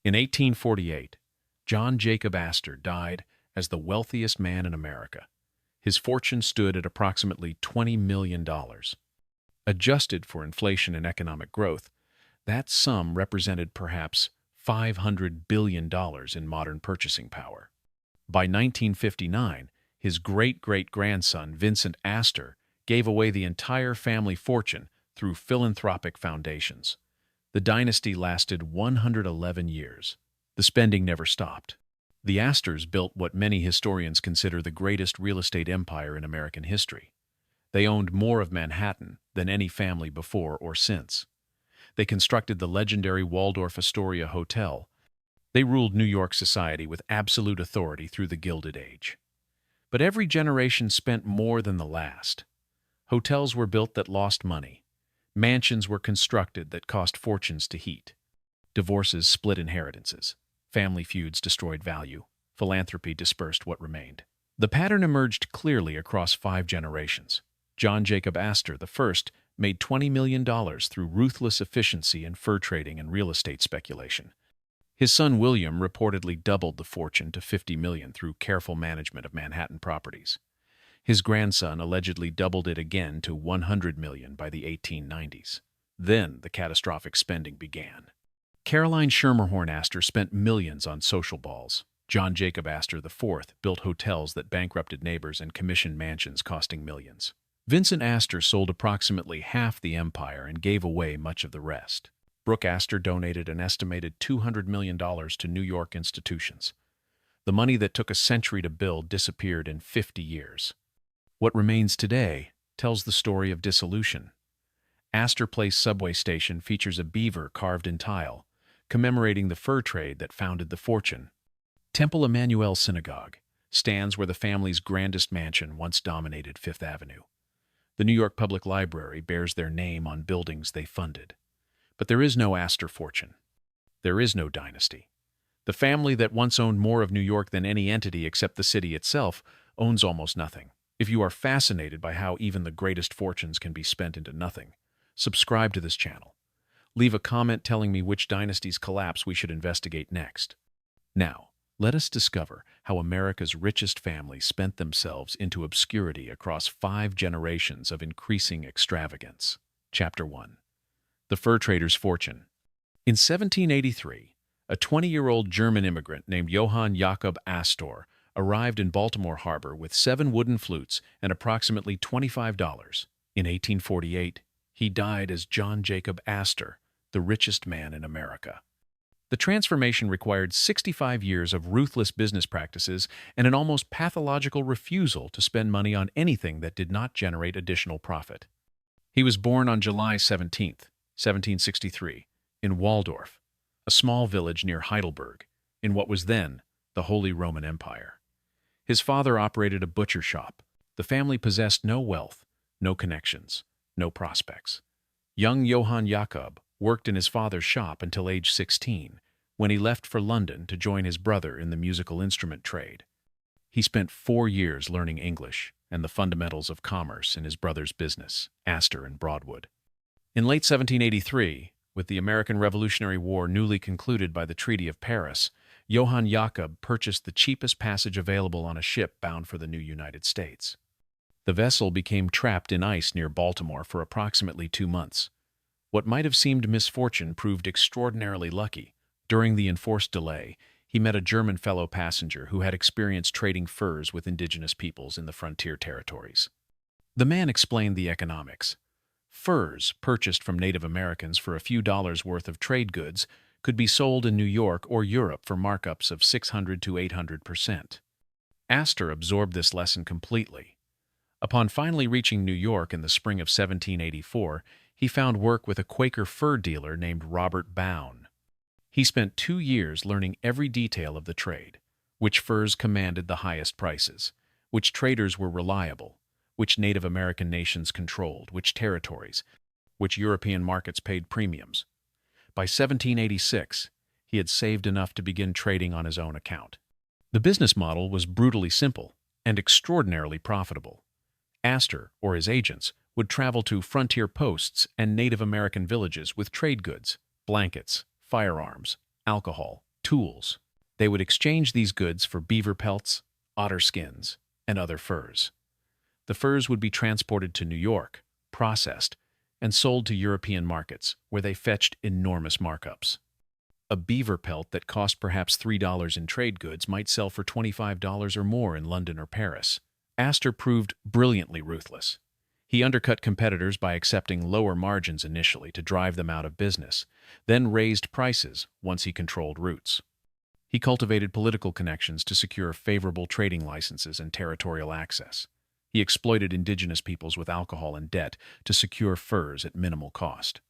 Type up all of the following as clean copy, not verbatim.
In 1848, John Jacob Astor died as the wealthiest man in America. His fortune stood at approximately $20 million. Adjusted for inflation and economic growth, that sum represented perhaps $500 billion in modern purchasing power. By 1959, his great-great-grandson, Vincent Astor, gave away the entire family fortune through philanthropic foundations. The dynasty lasted 111 years. The spending never stopped. The Astors built what many historians consider the greatest real estate empire in American history. They owned more of Manhattan than any family before or since. They constructed the legendary Waldorf Astoria Hotel. They ruled New York society with absolute authority through the Gilded Age. But every generation spent more than the last. Hotels were built that lost money. Mansions were constructed that cost fortunes to heat. Divorces split inheritances. Family feuds destroyed value. Philanthropy dispersed what remained. The pattern emerged clearly across 5 generations. John Jacob Astor, the first, made $20 million through ruthless efficiency in fur trading and real estate speculation. His son William reportedly doubled the fortune to $50 million through careful management of Manhattan properties. His grandson allegedly doubled it again to $100 million by the 1890s. Then the catastrophic spending began. Caroline Schermerhorn Astor spent millions on social balls. John Jacob Astor IV built hotels that bankrupted neighbors and commissioned mansions costing millions. Vincent Astor sold approximately half the empire and gave away much of the rest. Brooke Astor donated an estimated $200 million to New York institutions. The money that took a century to build disappeared in 50 years. What remains today tells the story of dissolution. Astor Place subway station features a beaver carved in tile, commemorating the fur trade that founded the fortune. Temple Emmanuel Synagogue stands where the family's grandest mansion once dominated Fifth Avenue. The New York Public Library bears their name on buildings they funded. But there is no Astor fortune. There is no dynasty. The family that once owned more of New York than any entity except the city itself owns almost nothing. If you are fascinated by how even the greatest fortunes can be spent into nothing, subscribe to this channel. Leave a comment telling me which dynasty's collapse we should investigate next. Now, let us discover how America's richest families spent themselves into obscurity across 5 generations of increasing extravagance. Chapter 1. The Fur Trader's Fortune. In 1783, a 20-year-old German immigrant named Johann Jakob Astor arrived in Baltimore Harbor with 7 wooden flutes and approximately $25. In 1848, he died as John Jacob Astor, the richest man in America. The transformation required 65 years of ruthless business practices and an almost pathological refusal to spend money on anything that did not generate additional profit. He was born on July 17, 1763, in Waldorf, a small village near Heidelberg, in what was then the Holy Roman Empire. His father operated a butcher shop. The family possessed no wealth, no connections, no prospects. Young Johann Jakob worked in his father's shop until age 16, when he left for London to join his brother in the musical instrument trade. He spent 4 years learning English and the fundamentals of commerce in his brother's business, Astor and Broadwood. In late 1783, with the American Revolutionary War newly concluded by the Treaty of Paris, Johann Jakob purchased the cheapest passage available on a ship bound for the new United States. The vessel became trapped in ice near Baltimore for approximately 2 months. What might have seemed misfortune proved extraordinarily lucky. During the enforced delay, he met a German fellow passenger who had experienced trading furs with indigenous peoples in the frontier territories. The man explained the economics. Furs purchased from Native Americans for a few dollars worth of trade goods could be sold in New York or Europe for markups of 600 to 800%. Astor absorbed this lesson completely. Upon finally reaching New York in the spring of 1784, he found work with a Quaker fur dealer named Robert Bown. He spent 2 years learning every detail of the trade, which furs commanded the highest prices, which traders were reliable, which Native American nations controlled, which territories, which European markets paid premiums. By 1786, he had saved enough to begin trading on his own account. The business model was brutally simple and extraordinarily profitable. Astor, or his agents, would travel to frontier posts and Native American villages with trade goods, blankets, firearms, alcohol, tools. They would exchange these goods for beaver pelts, otter skins, and other furs. The furs would be transported to New York, processed, and sold to European markets, where they fetched enormous markups. A beaver pelt that cost perhaps $3 in trade goods might sell for $25 or more in London or Paris. Astor proved brilliantly ruthless. He undercut competitors by accepting lower margins initially to drive them out of business, then raised prices once he controlled routes. He cultivated political connections to secure favorable trading licenses and territorial access. He exploited indigenous peoples with alcohol and debt to secure furs at minimal cost.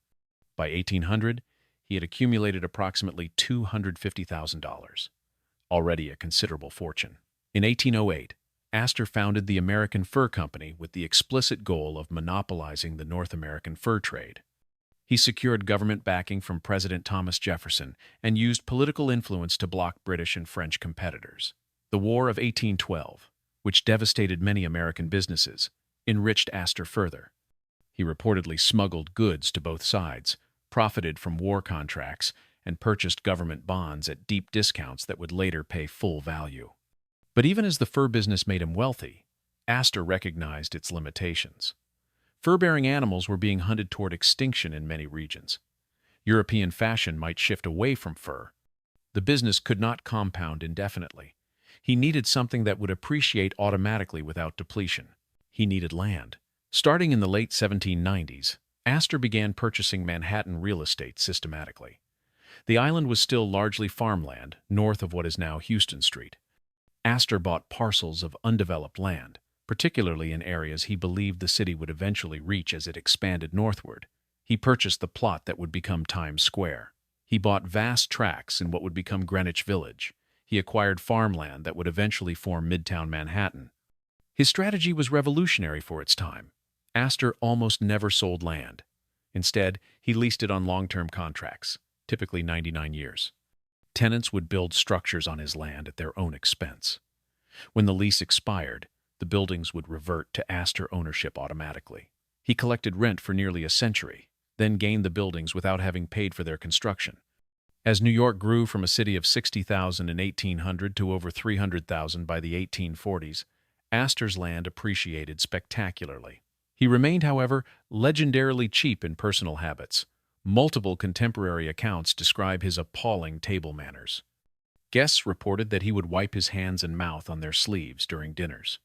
By 1800, he had accumulated approximately $250,000, already a considerable fortune. In 1808, Astor founded the American Fur Company with the explicit goal of monopolizing the North American fur trade. He secured government backing from President Thomas Jefferson and used political influence to block British and French competitors. The War of 1812, which devastated many American businesses, enriched Astor further. He reportedly smuggled goods to both sides, profited from war contracts, and purchased government bonds at deep discounts that would later pay full value. But even as the fur business made him wealthy, Astor recognized its limitations. Fur-bearing animals were being hunted toward extinction in many regions. European fashion might shift away from fur. The business could not compound indefinitely. He needed something that would appreciate automatically without depletion. He needed land. Starting in the late 1790s, Astor began purchasing Manhattan real estate systematically. The island was still largely farmland, north of what is now Houston Street. Astor bought parcels of undeveloped land, particularly in areas he believed the city would eventually reach as it expanded northward. He purchased the plot that would become Times Square. He bought vast tracts in what would become Greenwich Village. He acquired farmland that would eventually form Midtown Manhattan. His strategy was revolutionary for its time. Astor almost never sold land. Instead, he leased it on long-term contracts, typically 99 years. Tenants would build structures on his land at their own expense. When the lease expired, the buildings would revert to Astor ownership automatically. He collected rent for nearly a century, then gained the buildings without having paid for their construction. As New York grew from a city of 60,000 in 1800 to over 300,000 by the 1840s, Astor's land appreciated spectacularly. He remained, however, legendarily cheap in personal habits. Multiple contemporary accounts describe his appalling table manners. Guests reported that he would wipe his hands and mouth on their sleeves during dinners.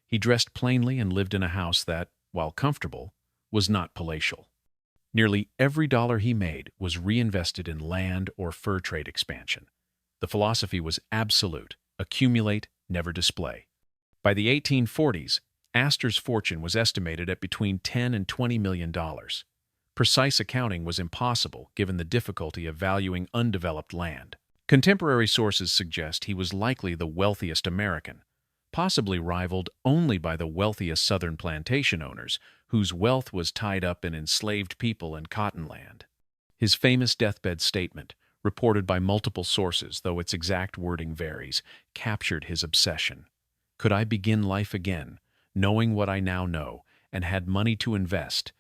He dressed plainly and lived in a house that, while comfortable, was not palatial. Nearly every dollar he made was reinvested in land or fur trade expansion. The philosophy was absolute: accumulate, never display. By the 1840s, Astor's fortune was estimated at between $10 and $20 million. Precise accounting was impossible given the difficulty of valuing undeveloped land. Contemporary sources suggest he was likely the wealthiest American, possibly rivaled only by the wealthiest Southern plantation owners, whose wealth was tied up in enslaved people and cotton land. His famous deathbed statement, reported by multiple sources, though its exact wording varies, captured his obsession. Could I begin life again, knowing what I now know, and had money to invest,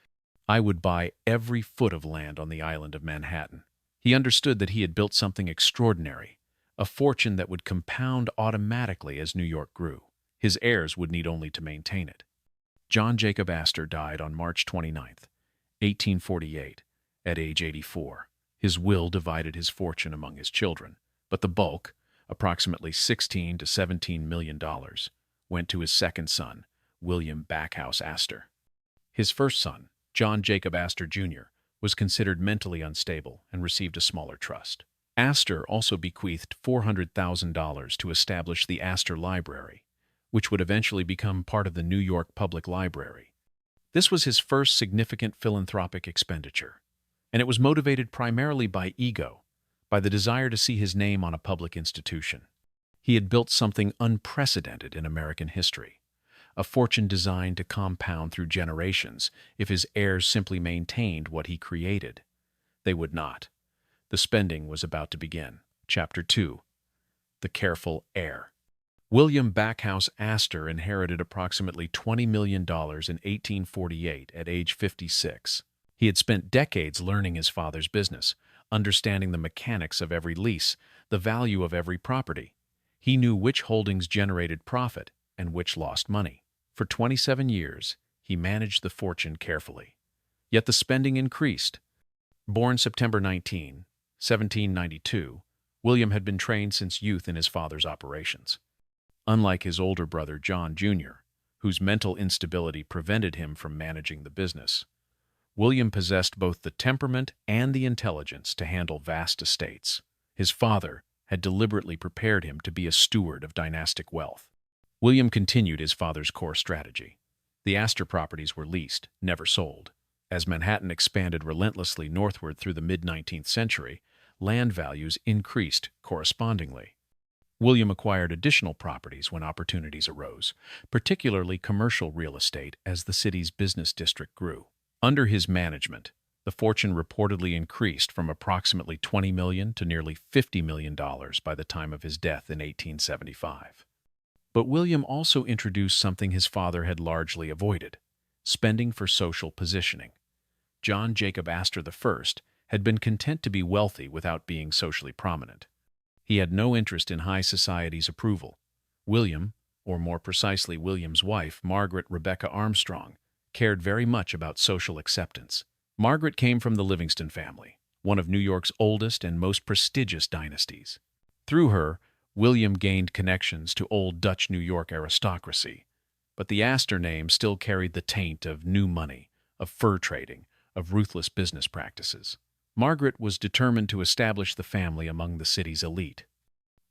I would buy every foot of land on the island of Manhattan. He understood that he had built something extraordinary, a fortune that would compound automatically as New York grew. His heirs would need only to maintain it. John Jacob Astor died on March 29, 1848, at age 84. His will divided his fortune among his children, but the bulk, approximately $16 to $17 million, went to his second son, William Backhouse Astor. His first son, John Jacob Astor Jr., was considered mentally unstable and received a smaller trust. Astor also bequeathed $400,000 to establish the Astor Library, which would eventually become part of the New York Public Library. This was his first significant philanthropic expenditure, and it was motivated primarily by ego, by the desire to see his name on a public institution. He had built something unprecedented in American history, a fortune designed to compound through generations if his heirs simply maintained what he created. They would not. The spending was about to begin. Chapter 2. The Careful Heir. William Backhouse Astor inherited approximately $20 million in 1848 at age 56. He had spent decades learning his father's business, understanding the mechanics of every lease, the value of every property. He knew which holdings generated profit and which lost money. For 27 years, he managed the fortune carefully. Yet the spending increased. Born September 19, 1792, William had been trained since youth in his father's operations. Unlike his older brother John Jr., whose mental instability prevented him from managing the business, William possessed both the temperament and the intelligence to handle vast estates. His father had deliberately prepared him to be a steward of dynastic wealth. William continued his father's core strategy. The Astor properties were leased, never sold. As Manhattan expanded relentlessly northward through the mid-19th century, land values increased correspondingly. William acquired additional properties when opportunities arose, particularly commercial real estate as the city's business district grew. Under his management, the fortune reportedly increased from approximately $20 million to nearly $50 million by the time of his death in 1875. But William also introduced something his father had largely avoided: spending for social positioning. John Jacob Astor I had been content to be wealthy without being socially prominent. He had no interest in high society's approval. William, or more precisely William's wife, Margaret Rebecca Armstrong, cared very much about social acceptance. Margaret came from the Livingston family, one of New York's oldest and most prestigious dynasties. Through her, William gained connections to old Dutch New York aristocracy, but the Astor name still carried the taint of new money, of fur trading, of ruthless business practices. Margaret was determined to establish the family among the city's elite.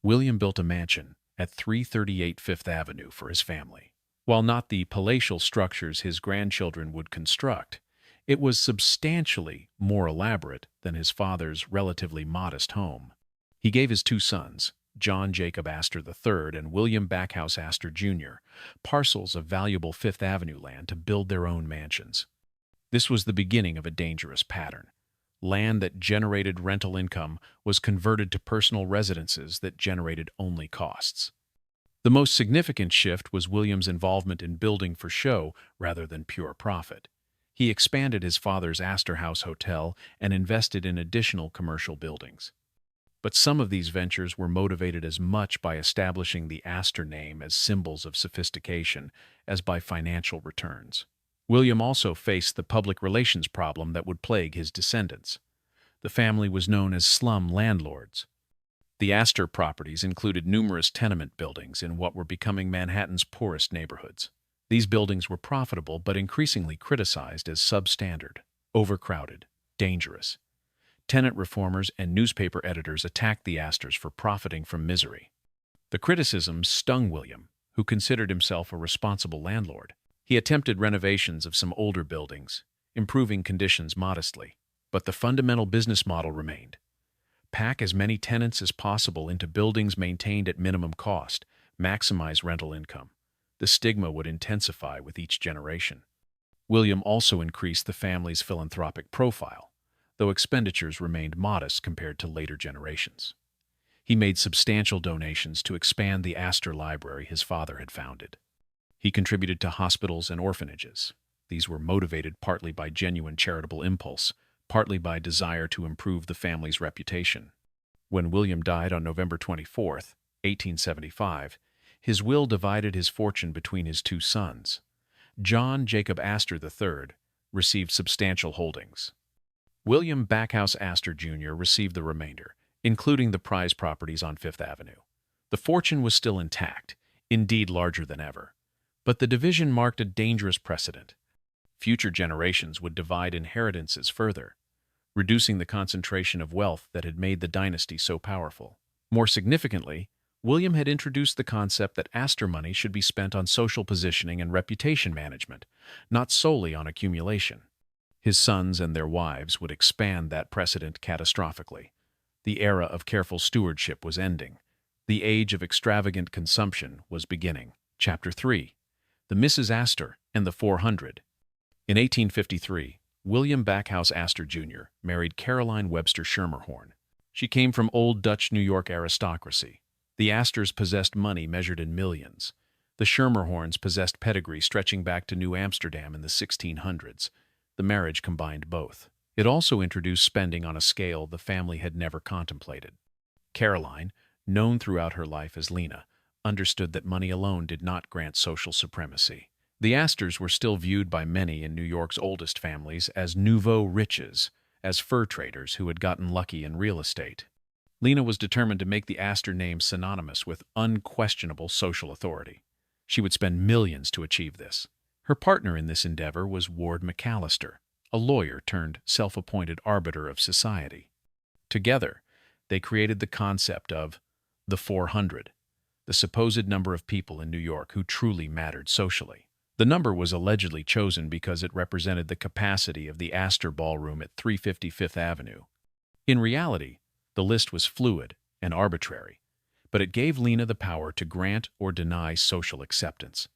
William built a mansion at 338 Fifth Avenue for his family. While not the palatial structures his grandchildren would construct, it was substantially more elaborate than his father's relatively modest home. He gave his two sons, John Jacob Astor III and William Backhouse Astor Jr., parcels of valuable Fifth Avenue land to build their own mansions. This was the beginning of a dangerous pattern. Land that generated rental income was converted to personal residences that generated only costs. The most significant shift was William's involvement in building for show rather than pure profit. He expanded his father's Astor House Hotel and invested in additional commercial buildings. But some of these ventures were motivated as much by establishing the Astor name as symbols of sophistication as by financial returns. William also faced the public relations problem that would plague his descendants. The family was known as slum landlords. The Astor properties included numerous tenement buildings in what were becoming Manhattan's poorest neighborhoods. These buildings were profitable but increasingly criticized as substandard, overcrowded, dangerous. Tenant reformers and newspaper editors attacked the Astors for profiting from misery. The criticisms stung William, who considered himself a responsible landlord. He attempted renovations of some older buildings, improving conditions modestly, but the fundamental business model remained. Pack as many tenants as possible into buildings maintained at minimum cost, maximize rental income. The stigma would intensify with each generation. William also increased the family's philanthropic profile, though expenditures remained modest compared to later generations. He made substantial donations to expand the Astor Library his father had founded. He contributed to hospitals and orphanages. These were motivated partly by genuine charitable impulse, partly by desire to improve the family's reputation. When William died on November 24, 1875, his will divided his fortune between his two sons. John Jacob Astor III received substantial holdings. William Backhouse Astor Jr. received the remainder, including the prize properties on Fifth Avenue. The fortune was still intact, indeed larger than ever. But the division marked a dangerous precedent. Future generations would divide inheritances further, reducing the concentration of wealth that had made the dynasty so powerful. More significantly, William had introduced the concept that Astor money should be spent on social positioning and reputation management, not solely on accumulation. His sons and their wives would expand that precedent catastrophically. The era of careful stewardship was ending. The age of extravagant consumption was beginning. Chapter 3. The Mrs. Astor and the 400. In 1853, William Backhouse Astor Jr. married Caroline Webster Schermerhorn. She came from old Dutch New York aristocracy. The Astors possessed money measured in millions. The Schermerhorns possessed pedigree stretching back to New Amsterdam in the 1600s. The marriage combined both. It also introduced spending on a scale the family had never contemplated. Caroline, known throughout her life as Lena, understood that money alone did not grant social supremacy. The Astors were still viewed by many in New York's oldest families as nouveau riches, as fur traders who had gotten lucky in real estate. Lena was determined to make the Astor name synonymous with unquestionable social authority. She would spend millions to achieve this. Her partner in this endeavor was Ward McAllister, a lawyer turned self-appointed arbiter of society. Together, they created the concept of the 400, the supposed number of people in New York who truly mattered socially. The number was allegedly chosen because it represented the capacity of the Astor Ballroom at 350 Fifth Avenue. In reality, the list was fluid and arbitrary, but it gave Lena the power to grant or deny social acceptance.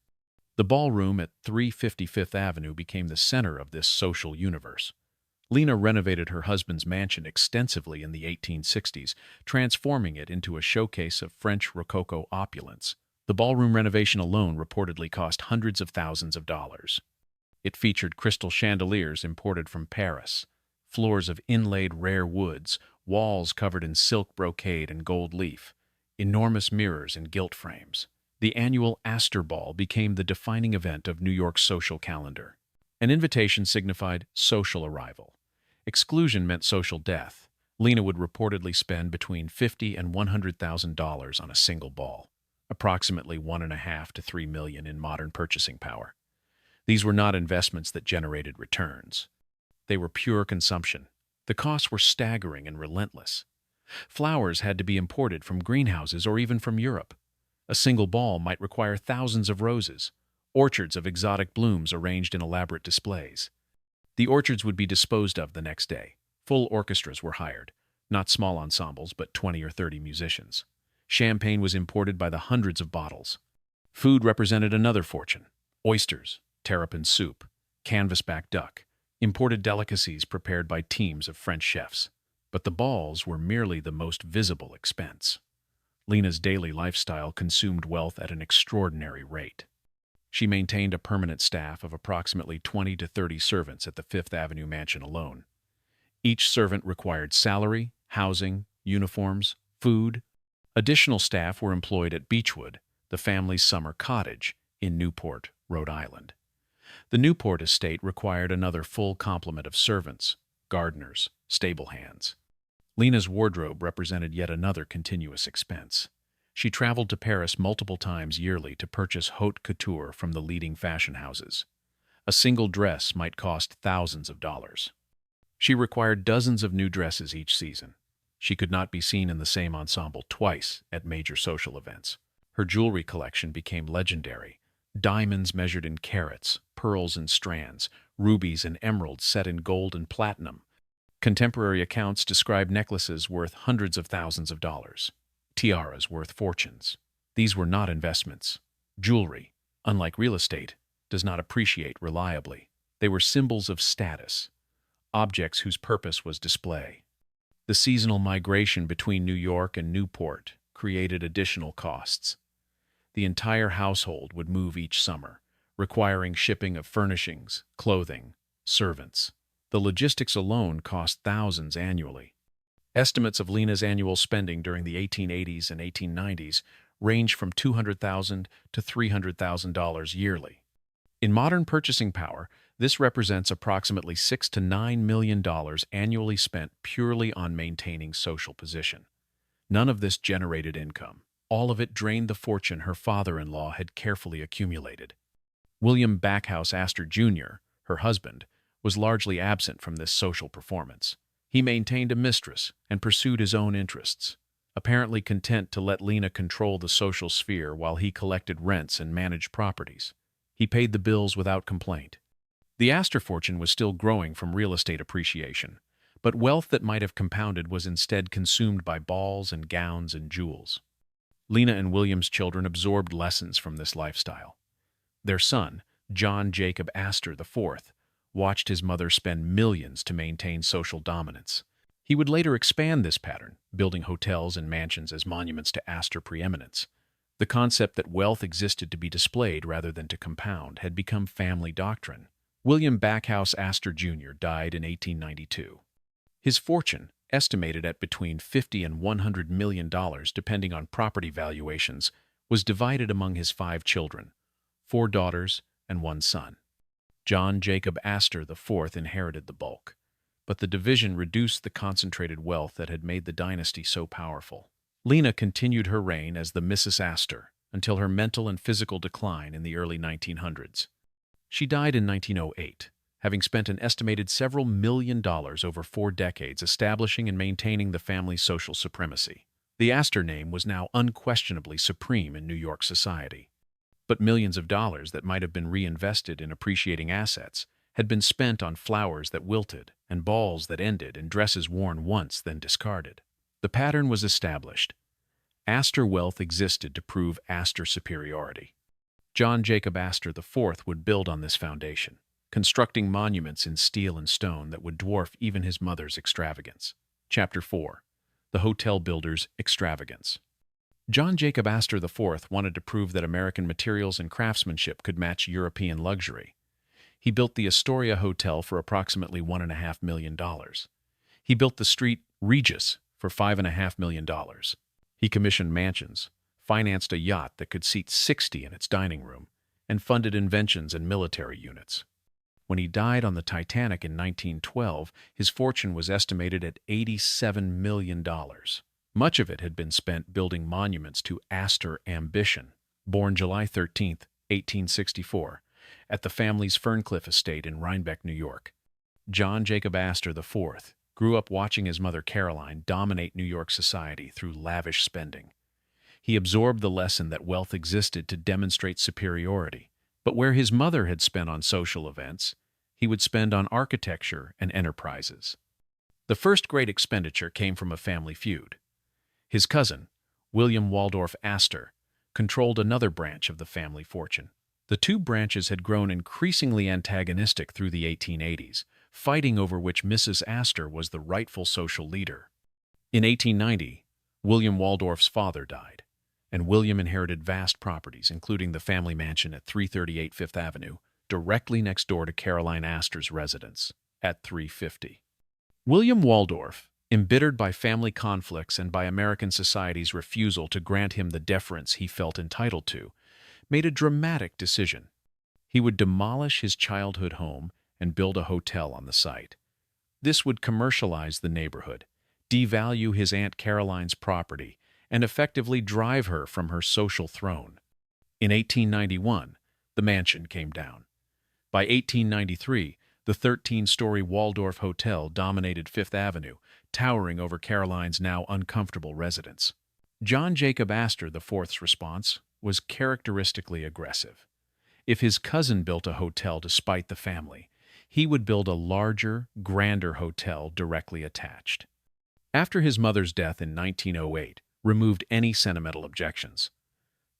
The ballroom at 350 Fifth Avenue became the center of this social universe. Lena renovated her husband's mansion extensively in the 1860s, transforming it into a showcase of French Rococo opulence. The ballroom renovation alone reportedly cost hundreds of thousands of dollars. It featured crystal chandeliers imported from Paris, floors of inlaid rare woods, walls covered in silk brocade and gold leaf, enormous mirrors and gilt frames. The annual Astor Ball became the defining event of New York's social calendar. An invitation signified social arrival. Exclusion meant social death. Lena would reportedly spend between $50,000 and $100,000 on a single ball, approximately $1.5 to $3 million in modern purchasing power. These were not investments that generated returns. They were pure consumption. The costs were staggering and relentless. Flowers had to be imported from greenhouses or even from Europe. A single ball might require thousands of roses, orchards of exotic blooms arranged in elaborate displays. The orchards would be disposed of the next day. Full orchestras were hired, not small ensembles, but 20 or 30 musicians. Champagne was imported by the hundreds of bottles. Food represented another fortune: oysters, terrapin soup, canvasback duck, imported delicacies prepared by teams of French chefs. But the balls were merely the most visible expense. Lena's daily lifestyle consumed wealth at an extraordinary rate. She maintained a permanent staff of approximately 20 to 30 servants at the Fifth Avenue mansion alone. Each servant required salary, housing, uniforms, food. Additional staff were employed at Beechwood, the family's summer cottage, in Newport, Rhode Island. The Newport estate required another full complement of servants, gardeners, stable hands. Lena's wardrobe represented yet another continuous expense. She traveled to Paris multiple times yearly to purchase haute couture from the leading fashion houses. A single dress might cost thousands of dollars. She required dozens of new dresses each season. She could not be seen in the same ensemble twice at major social events. Her jewelry collection became legendary. Diamonds measured in carats, pearls in strands, rubies and emeralds set in gold and platinum. Contemporary accounts describe necklaces worth hundreds of thousands of dollars, tiaras worth fortunes. These were not investments. Jewelry, unlike real estate, does not appreciate reliably. They were symbols of status, objects whose purpose was display. The seasonal migration between New York and Newport created additional costs. The entire household would move each summer, requiring shipping of furnishings, clothing, servants. The logistics alone cost thousands annually. Estimates of Lena's annual spending during the 1880s and 1890s range from $200,000 to $300,000 yearly. In modern purchasing power, this represents approximately $6 to $9 million annually spent purely on maintaining social position. None of this generated income. All of it drained the fortune her father-in-law had carefully accumulated. William Backhouse Astor Jr., her husband, was largely absent from this social performance. He maintained a mistress and pursued his own interests, apparently content to let Lena control the social sphere while he collected rents and managed properties. He paid the bills without complaint. The Astor fortune was still growing from real estate appreciation, but wealth that might have compounded was instead consumed by balls and gowns and jewels. Lena and William's children absorbed lessons from this lifestyle. Their son, John Jacob Astor IV, watched his mother spend millions to maintain social dominance. He would later expand this pattern, building hotels and mansions as monuments to Astor preeminence. The concept that wealth existed to be displayed rather than to compound had become family doctrine. William Backhouse Astor Jr. died in 1892. His fortune, estimated at between $50 and $100 million depending on property valuations, was divided among his 5 children, 4 daughters and 1 son. John Jacob Astor IV inherited the bulk, but the division reduced the concentrated wealth that had made the dynasty so powerful. Lena continued her reign as the Mrs. Astor until her mental and physical decline in the early 1900s. She died in 1908, having spent an estimated several million dollars over 4 decades establishing and maintaining the family's social supremacy. The Astor name was now unquestionably supreme in New York society. But millions of dollars that might have been reinvested in appreciating assets had been spent on flowers that wilted and balls that ended and dresses worn once then discarded. The pattern was established. Astor wealth existed to prove Astor superiority. John Jacob Astor IV would build on this foundation, constructing monuments in steel and stone that would dwarf even his mother's extravagance. Chapter 4. The Hotel Builder's Extravagance. John Jacob Astor IV wanted to prove that American materials and craftsmanship could match European luxury. He built the Astoria Hotel for approximately $1.5 million. He built the Street Regis for $5.5 million. He commissioned mansions, financed a yacht that could seat 60 in its dining room, and funded inventions and military units. When he died on the Titanic in 1912, his fortune was estimated at $87 million. Much of it had been spent building monuments to Astor Ambition, born July 13, 1864, at the family's Ferncliff estate in Rhinebeck, New York. John Jacob Astor IV grew up watching his mother Caroline dominate New York society through lavish spending. He absorbed the lesson that wealth existed to demonstrate superiority, but where his mother had spent on social events, he would spend on architecture and enterprises. The first great expenditure came from a family feud. His cousin, William Waldorf Astor, controlled another branch of the family fortune. The two branches had grown increasingly antagonistic through the 1880s, fighting over which Mrs. Astor was the rightful social leader. In 1890, William Waldorf's father died, and William inherited vast properties, including the family mansion at 338 Fifth Avenue, directly next door to Caroline Astor's residence at 350. William Waldorf, embittered by family conflicts and by American society's refusal to grant him the deference he felt entitled to, made a dramatic decision. He would demolish his childhood home and build a hotel on the site. This would commercialize the neighborhood, devalue his Aunt Caroline's property, and effectively drive her from her social throne. In 1891, the mansion came down. By 1893, the 13-story Waldorf Hotel dominated Fifth Avenue, towering over Caroline's now uncomfortable residence. John Jacob Astor IV's response was characteristically aggressive. If his cousin built a hotel to spite the family, he would build a larger, grander hotel directly attached. After his mother's death in 1908, removed any sentimental objections.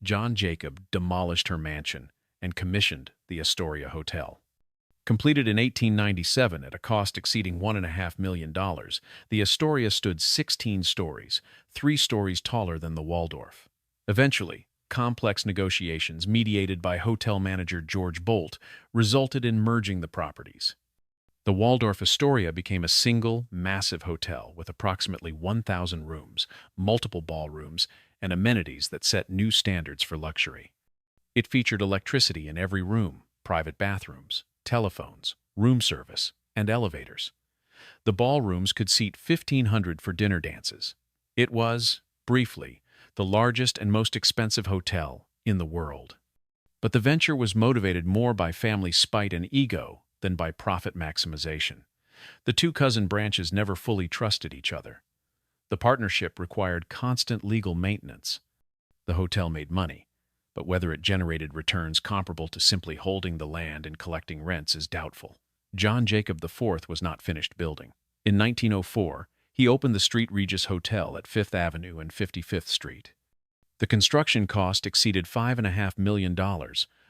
John Jacob demolished her mansion and commissioned the Astoria Hotel. Completed in 1897 at a cost exceeding $1.5 million, the Astoria stood 16 stories, 3 stories taller than the Waldorf. Eventually, complex negotiations mediated by hotel manager George Bolt resulted in merging the properties. The Waldorf Astoria became a single, massive hotel with approximately 1,000 rooms, multiple ballrooms, and amenities that set new standards for luxury. It featured electricity in every room, private bathrooms, telephones, room service, and elevators. The ballrooms could seat 1,500 for dinner dances. It was, briefly, the largest and most expensive hotel in the world. But the venture was motivated more by family spite and ego than by profit maximization. The two cousin branches never fully trusted each other. The partnership required constant legal maintenance. The hotel made money, but whether it generated returns comparable to simply holding the land and collecting rents is doubtful. John Jacob IV was not finished building. In 1904, he opened the Street Regis Hotel at 5th Avenue and 55th Street. The construction cost exceeded $5.5 million,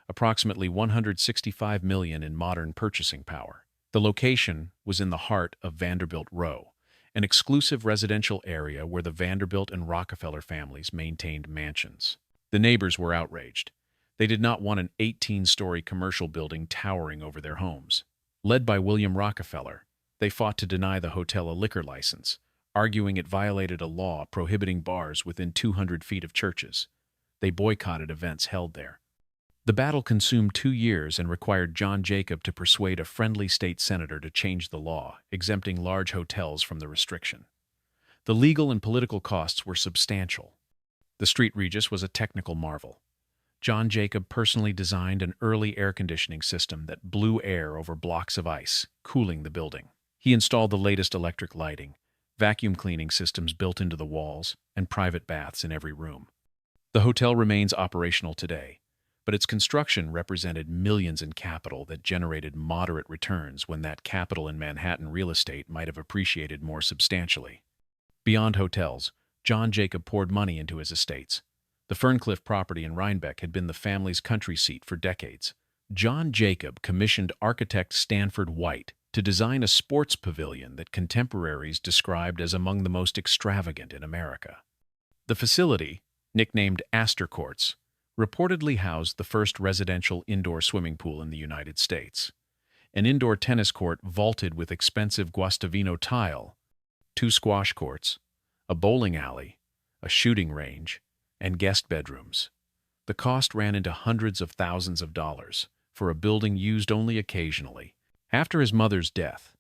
approximately $165 million in modern purchasing power. The location was in the heart of Vanderbilt Row, an exclusive residential area where the Vanderbilt and Rockefeller families maintained mansions. The neighbors were outraged. They did not want an 18-story commercial building towering over their homes. Led by William Rockefeller, they fought to deny the hotel a liquor license, arguing it violated a law prohibiting bars within 200 feet of churches. They boycotted events held there. The battle consumed 2 years and required John Jacob to persuade a friendly state senator to change the law, exempting large hotels from the restriction. The legal and political costs were substantial. The Street Regis was a technical marvel. John Jacob personally designed an early air conditioning system that blew air over blocks of ice, cooling the building. He installed the latest electric lighting, vacuum cleaning systems built into the walls, and private baths in every room. The hotel remains operational today, but its construction represented millions in capital that generated moderate returns when that capital in Manhattan real estate might have appreciated more substantially. Beyond hotels, John Jacob poured money into his estates. The Ferncliff property in Rhinebeck had been the family's country seat for decades. John Jacob commissioned architect Stanford White to design a sports pavilion that contemporaries described as among the most extravagant in America. The facility, nicknamed Astor Courts, reportedly housed the first residential indoor swimming pool in the United States, an indoor tennis court vaulted with expensive Guastavino tile, 2 squash courts, a bowling alley, a shooting range, and guest bedrooms. The cost ran into hundreds of thousands of dollars for a building used only occasionally. After his mother's death,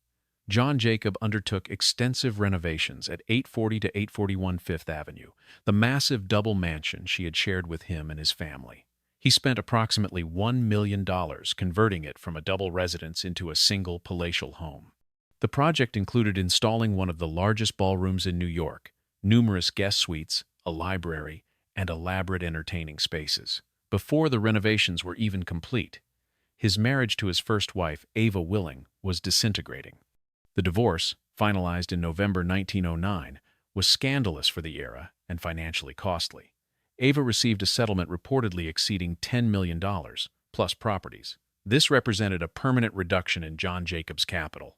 John Jacob undertook extensive renovations at 840 to 841 Fifth Avenue, the massive double mansion she had shared with him and his family. He spent approximately $1 million converting it from a double residence into a single palatial home. The project included installing one of the largest ballrooms in New York, numerous guest suites, a library, and elaborate entertaining spaces. Before the renovations were even complete, his marriage to his first wife, Ava Willing, was disintegrating. The divorce, finalized in November 1909, was scandalous for the era and financially costly. Ava received a settlement reportedly exceeding $10 million, plus properties. This represented a permanent reduction in John Jacob's capital.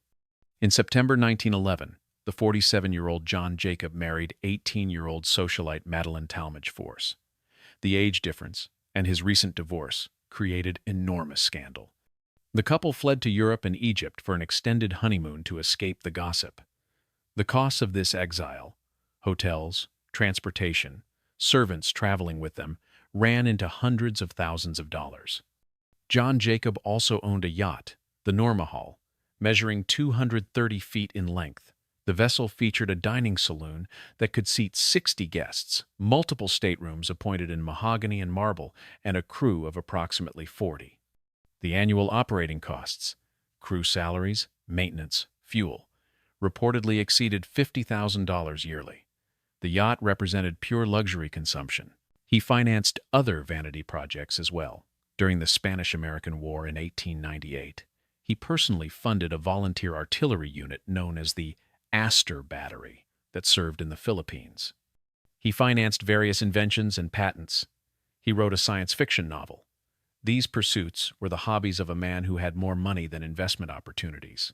In September 1911, the 47-year-old John Jacob married 18-year-old socialite Madeline Talmadge Force. The age difference and his recent divorce created enormous scandal. The couple fled to Europe and Egypt for an extended honeymoon to escape the gossip. The costs of this exile, hotels, transportation, servants traveling with them, ran into hundreds of thousands of dollars. John Jacob also owned a yacht, the Normahal, measuring 230 feet in length. The vessel featured a dining saloon that could seat 60 guests, multiple staterooms appointed in mahogany and marble, and a crew of approximately 40. The annual operating costs, crew salaries, maintenance, fuel, reportedly exceeded $50,000 yearly. The yacht represented pure luxury consumption. He financed other vanity projects as well. During the Spanish-American War in 1898, he personally funded a volunteer artillery unit known as the Astor Battery that served in the Philippines. He financed various inventions and patents. He wrote a science fiction novel. These pursuits were the hobbies of a man who had more money than investment opportunities.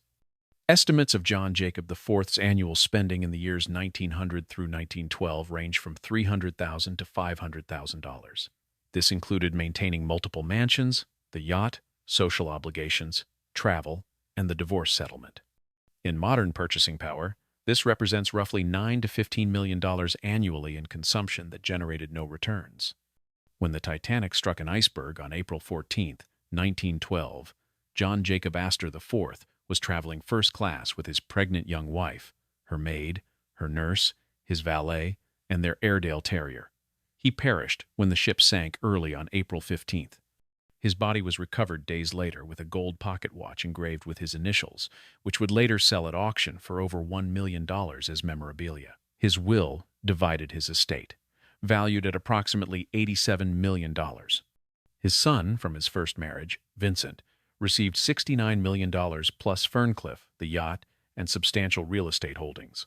Estimates of John Jacob IV's annual spending in the years 1900 through 1912 range from $300,000 to $500,000. This included maintaining multiple mansions, the yacht, social obligations, travel, and the divorce settlement. In modern purchasing power, this represents roughly $9 to $15 million annually in consumption that generated no returns. When the Titanic struck an iceberg on April 14, 1912, John Jacob Astor IV was traveling first class with his pregnant young wife, her maid, her nurse, his valet, and their Airedale Terrier. He perished when the ship sank early on April 15th. His body was recovered days later with a gold pocket watch engraved with his initials, which would later sell at auction for over $1 million as memorabilia. His will divided his estate, valued at approximately $87 million. His son, from his first marriage, Vincent, received $69 million plus Ferncliff, the yacht, and substantial real estate holdings.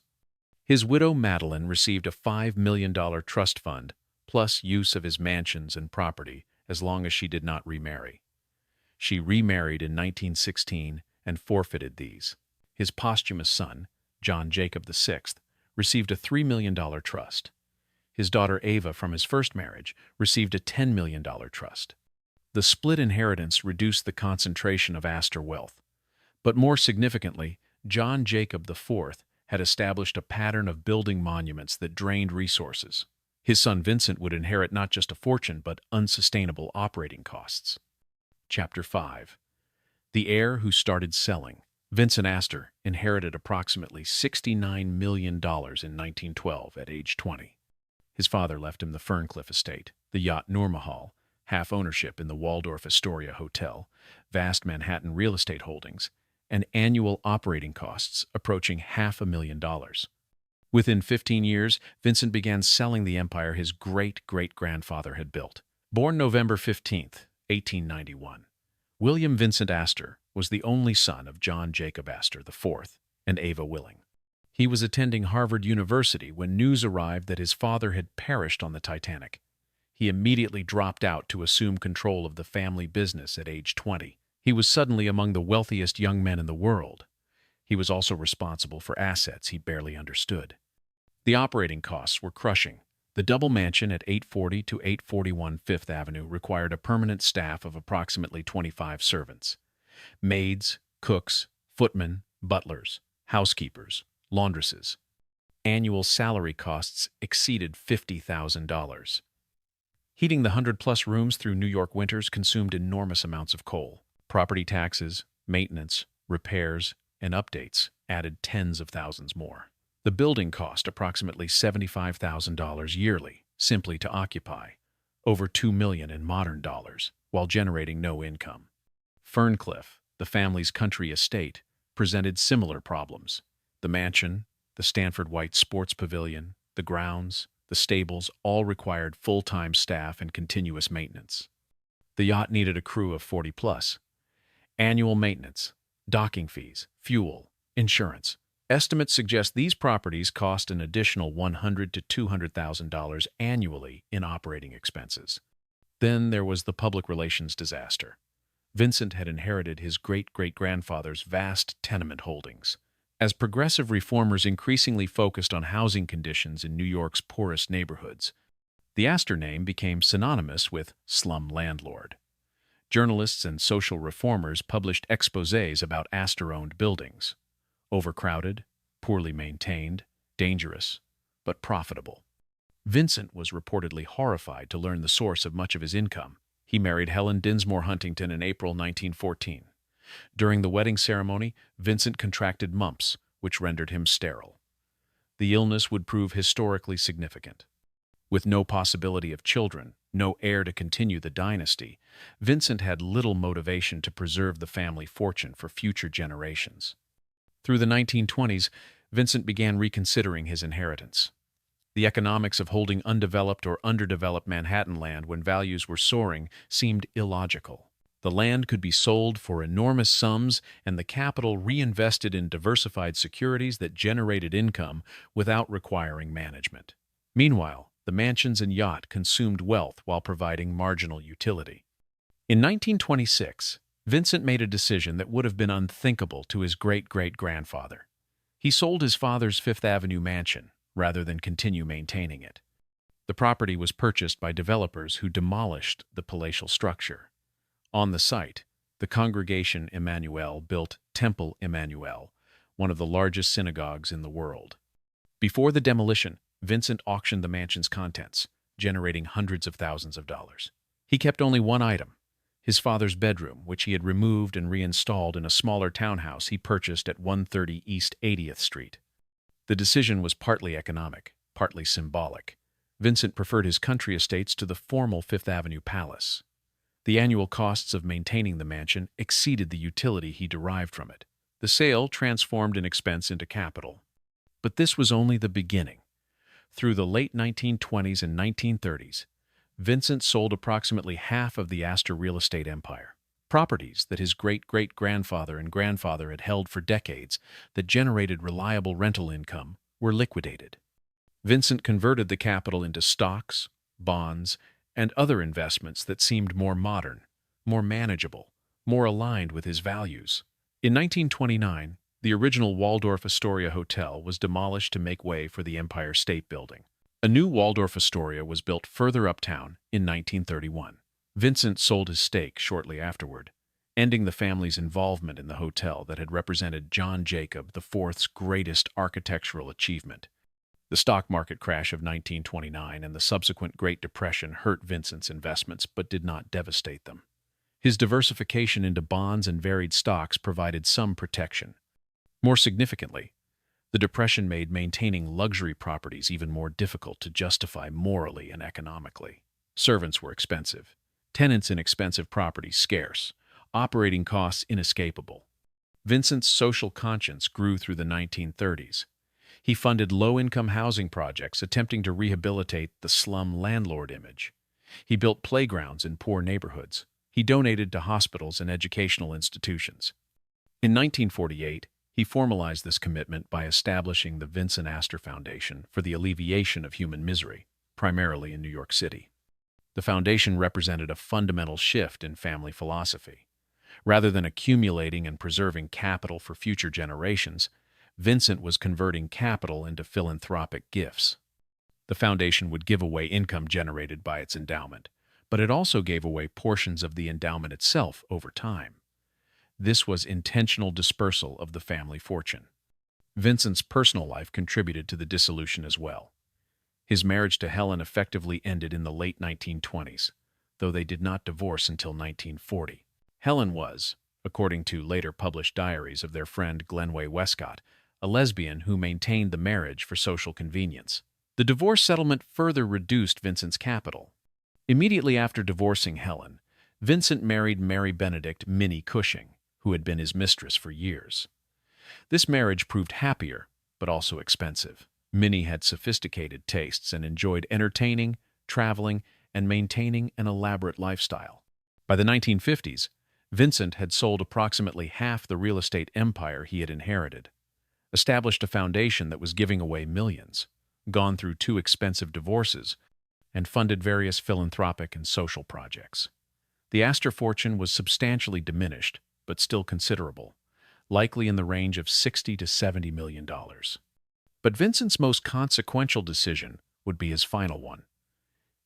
His widow, Madeline, received a $5 million trust fund plus use of his mansions and property as long as she did not remarry. She remarried in 1916 and forfeited these. His posthumous son, John Jacob VI, received a $3 million trust. His daughter Ava from his first marriage received a $10 million trust. The split inheritance reduced the concentration of Astor wealth. But more significantly, John Jacob IV had established a pattern of building monuments that drained resources. His son Vincent would inherit not just a fortune but unsustainable operating costs. Chapter 5. The Heir Who Started Selling. Vincent Astor inherited approximately $69 million in 1912 at age 20. His father left him the Ferncliff estate, the yacht Noormahal, half ownership in the Waldorf Astoria Hotel, vast Manhattan real estate holdings, and annual operating costs approaching $500,000. Within 15 years, Vincent began selling the empire his great-great-grandfather had built. Born November 15, 1891, William Vincent Astor was the only son of John Jacob Astor IV and Ava Willing. He was attending Harvard University when news arrived that his father had perished on the Titanic. He immediately dropped out to assume control of the family business at age 20. He was suddenly among the wealthiest young men in the world. He was also responsible for assets he barely understood. The operating costs were crushing. The double mansion at 840 to 841 Fifth Avenue required a permanent staff of approximately 25 servants. Maids, cooks, footmen, butlers, housekeepers, laundresses. Annual salary costs exceeded $50,000. Heating the 100-plus rooms through New York winters consumed enormous amounts of coal. Property taxes, maintenance, repairs, and updates added tens of thousands more. The building cost approximately $75,000 yearly simply to occupy, over $2 million in modern dollars, while generating no income. Ferncliff, the family's country estate, presented similar problems. The mansion, the Stanford White Sports Pavilion, the grounds, the stables all required full-time staff and continuous maintenance. The yacht needed a crew of 40-plus. Annual maintenance, docking fees, fuel, insurance. Estimates suggest these properties cost an additional $100,000 to $200,000 annually in operating expenses. Then there was the public relations disaster. Vincent had inherited his great-great-grandfather's vast tenement holdings. As progressive reformers increasingly focused on housing conditions in New York's poorest neighborhoods, the Astor name became synonymous with slum landlord. Journalists and social reformers published exposés about Astor-owned buildings. Overcrowded, poorly maintained, dangerous, but profitable. Vincent was reportedly horrified to learn the source of much of his income. He married Helen Dinsmore Huntington in April 1914. During the wedding ceremony, Vincent contracted mumps, which rendered him sterile. The illness would prove historically significant. With no possibility of children, no heir to continue the dynasty, Vincent had little motivation to preserve the family fortune for future generations. Through the 1920s, Vincent began reconsidering his inheritance. The economics of holding undeveloped or underdeveloped Manhattan land when values were soaring seemed illogical. The land could be sold for enormous sums and the capital reinvested in diversified securities that generated income without requiring management. Meanwhile, the mansions and yacht consumed wealth while providing marginal utility. In 1926, Vincent made a decision that would have been unthinkable to his great-great-grandfather. He sold his father's Fifth Avenue mansion rather than continue maintaining it. The property was purchased by developers who demolished the palatial structure. On the site, the Congregation Emmanuel built Temple Emmanuel, one of the largest synagogues in the world. Before the demolition, Vincent auctioned the mansion's contents, generating hundreds of thousands of dollars. He kept only one item, his father's bedroom, which he had removed and reinstalled in a smaller townhouse he purchased at 130 East 80th Street. The decision was partly economic, partly symbolic. Vincent preferred his country estates to the formal Fifth Avenue palace. The annual costs of maintaining the mansion exceeded the utility he derived from it. The sale transformed an expense into capital. But this was only the beginning. Through the late 1920s and 1930s, Vincent sold approximately half of the Astor real estate empire. Properties that his great-great-grandfather and grandfather had held for decades that generated reliable rental income were liquidated. Vincent converted the capital into stocks, bonds, and other investments that seemed more modern, more manageable, more aligned with his values. In 1929, the original Waldorf Astoria Hotel was demolished to make way for the Empire State Building. A new Waldorf Astoria was built further uptown in 1931. Vincent sold his stake shortly afterward. ending the family's involvement in the hotel that had represented John Jacob IV's greatest architectural achievement. The stock market crash of 1929 and the subsequent Great Depression hurt Vincent's investments but did not devastate them. His diversification into bonds and varied stocks provided some protection. More significantly, the Depression made maintaining luxury properties even more difficult to justify morally and economically. Servants were expensive, tenants in expensive properties scarce, operating costs inescapable. Vincent's social conscience grew through the 1930s. He funded low-income housing projects attempting to rehabilitate the slum landlord image. He built playgrounds in poor neighborhoods. He donated to hospitals and educational institutions. In 1948, he formalized this commitment by establishing the Vincent Astor Foundation for the alleviation of human misery, primarily in New York City. The foundation represented a fundamental shift in family philosophy. Rather than accumulating and preserving capital for future generations, Vincent was converting capital into philanthropic gifts. The foundation would give away income generated by its endowment, but it also gave away portions of the endowment itself over time. This was intentional dispersal of the family fortune. Vincent's personal life contributed to the dissolution as well. His marriage to Helen effectively ended in the late 1920s, though they did not divorce until 1940. Helen was, according to later published diaries of their friend Glenway Westcott, a lesbian who maintained the marriage for social convenience. The divorce settlement further reduced Vincent's capital. Immediately after divorcing Helen, Vincent married Mary Benedict Minnie Cushing, who had been his mistress for years. This marriage proved happier, but also expensive. Minnie had sophisticated tastes and enjoyed entertaining, traveling, and maintaining an elaborate lifestyle. By the 1950s, Vincent had sold approximately half the real estate empire he had inherited, established a foundation that was giving away millions, gone through 2 expensive divorces, and funded various philanthropic and social projects. The Astor fortune was substantially diminished, but still considerable, likely in the range of $60 to $70 million. But Vincent's most consequential decision would be his final one.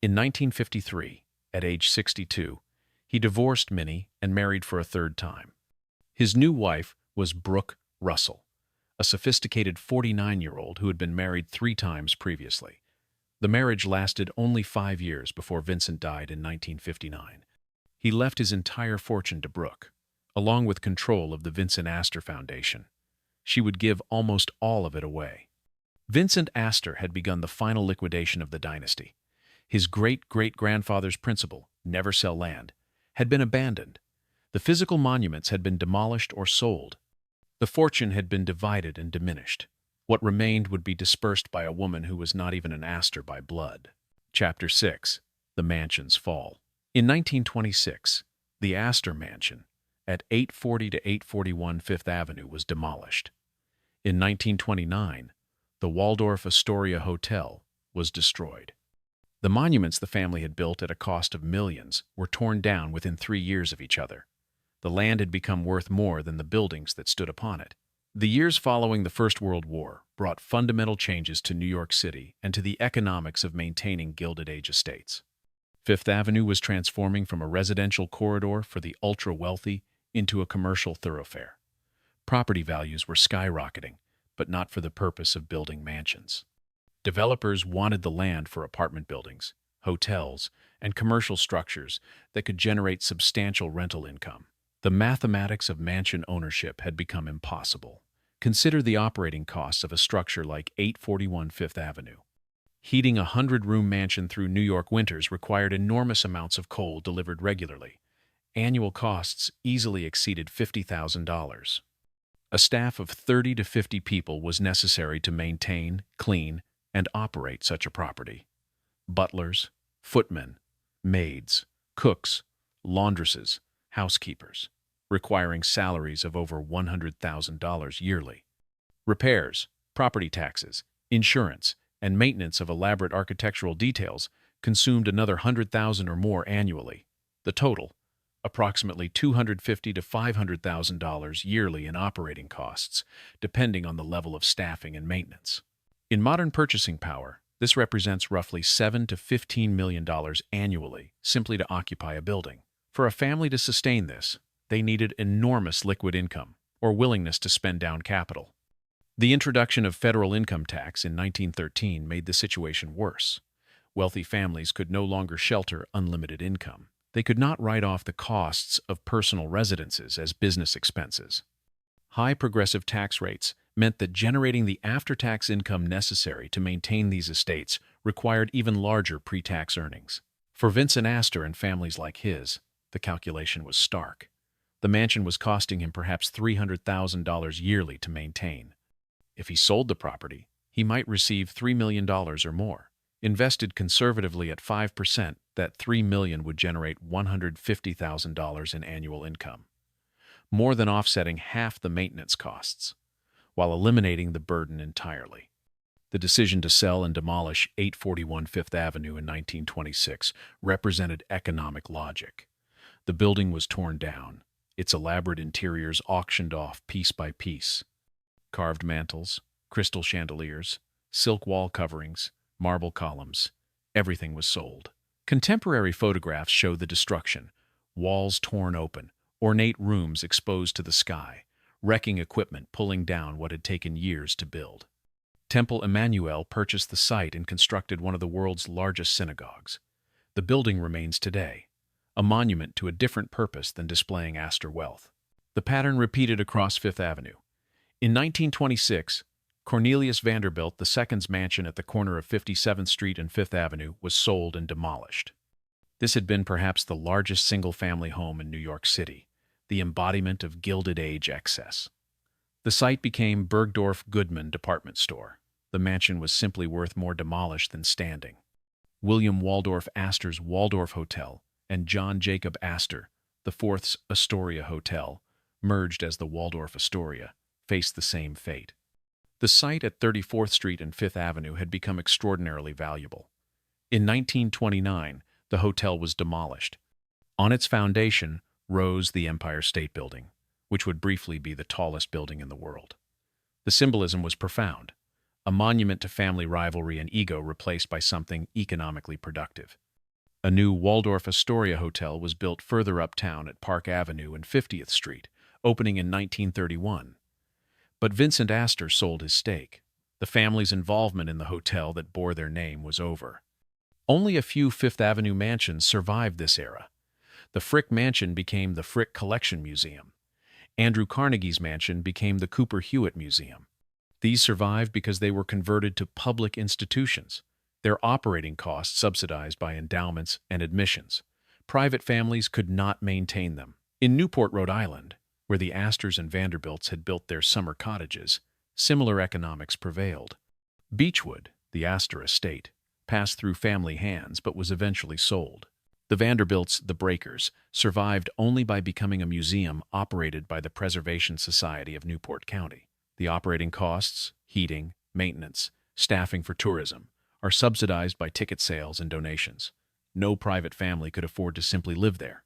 In 1953, at age 62, he divorced Minnie and married for a 3rd time. His new wife was Brooke Russell, a sophisticated 49-year-old who had been married 3 times previously. The marriage lasted only 5 years before Vincent died in 1959. He left his entire fortune to Brooke, along with control of the Vincent Astor Foundation. She would give almost all of it away. Vincent Astor had begun the final liquidation of the dynasty. His great-great-grandfather's principle, never sell land, had been abandoned. The physical monuments had been demolished or sold. The fortune had been divided and diminished. What remained would be dispersed by a woman who was not even an Astor by blood. Chapter 6. The Mansion's Fall. In 1926, the Astor Mansion, at 840 to 841 Fifth Avenue, was demolished. In 1929, the Waldorf Astoria Hotel was destroyed. The monuments the family had built at a cost of millions were torn down within 3 years of each other. The land had become worth more than the buildings that stood upon it. The years following the First World War brought fundamental changes to New York City and to the economics of maintaining Gilded Age estates. Fifth Avenue was transforming from a residential corridor for the ultra-wealthy into a commercial thoroughfare. Property values were skyrocketing, but not for the purpose of building mansions. Developers wanted the land for apartment buildings, hotels, and commercial structures that could generate substantial rental income. The mathematics of mansion ownership had become impossible. Consider the operating costs of a structure like 841 Fifth Avenue. Heating a 100-room mansion through New York winters required enormous amounts of coal delivered regularly. Annual costs easily exceeded $50,000. A staff of 30 to 50 people was necessary to maintain, clean, and operate such a property. Butlers, footmen, maids, cooks, laundresses, housekeepers, requiring salaries of over $100,000 yearly. Repairs, property taxes, insurance, and maintenance of elaborate architectural details consumed another $100,000 or more annually. The total, approximately $250,000 to $500,000 yearly in operating costs, depending on the level of staffing and maintenance. In modern purchasing power, this represents roughly $7 to $15 million annually simply to occupy a building. For a family to sustain this, They needed enormous liquid income, or willingness to spend down capital. The introduction of federal income tax in 1913 made the situation worse. Wealthy families could no longer shelter unlimited income. They could not write off the costs of personal residences as business expenses. High progressive tax rates meant that generating the after-tax income necessary to maintain these estates required even larger pre-tax earnings. For Vincent Astor and families like his, the calculation was stark. The mansion was costing him perhaps $300,000 yearly to maintain. If he sold the property, he might receive $3 million or more. Invested conservatively at 5%, that $3 million would generate $150,000 in annual income, more than offsetting half the maintenance costs, while eliminating the burden entirely. The decision to sell and demolish 841 Fifth Avenue in 1926 represented economic logic. The building was torn down, its elaborate interiors auctioned off piece by piece. Carved mantels, crystal chandeliers, silk wall coverings, marble columns, everything was sold. Contemporary photographs show the destruction: walls torn open, ornate rooms exposed to the sky, wrecking equipment pulling down what had taken years to build. Temple Emmanuel purchased the site and constructed one of the world's largest synagogues. The building remains today, a monument to a different purpose than displaying Astor wealth. The pattern repeated across Fifth Avenue. In 1926, Cornelius Vanderbilt II's mansion at the corner of 57th Street and Fifth Avenue was sold and demolished. This had been perhaps the largest single-family home in New York City, the embodiment of Gilded Age excess. The site became Bergdorf Goodman Department Store. The mansion was simply worth more demolished than standing. William Waldorf Astor's Waldorf Hotel and John Jacob Astor, the Fourth's Astoria Hotel, merged as the Waldorf Astoria, faced the same fate. The site at 34th Street and Fifth Avenue had become extraordinarily valuable. In 1929, the hotel was demolished. On its foundation rose the Empire State Building, which would briefly be the tallest building in the world. The symbolism was profound, a monument to family rivalry and ego replaced by something economically productive. A new Waldorf Astoria Hotel was built further uptown at Park Avenue and 50th Street, opening in 1931. But Vincent Astor sold his stake. The family's involvement in the hotel that bore their name was over. Only a few Fifth Avenue mansions survived this era. The Frick Mansion became the Frick Collection Museum. Andrew Carnegie's mansion became the Cooper Hewitt Museum. These survived because they were converted to public institutions, their operating costs subsidized by endowments and admissions. Private families could not maintain them. In Newport, Rhode Island, where the Astors and Vanderbilts had built their summer cottages, similar economics prevailed. Beechwood, the Astor estate, passed through family hands but was eventually sold. The Vanderbilts, the Breakers, survived only by becoming a museum operated by the Preservation Society of Newport County. The operating costs, heating, maintenance, staffing for tourism, are subsidized by ticket sales and donations. No private family could afford to simply live there.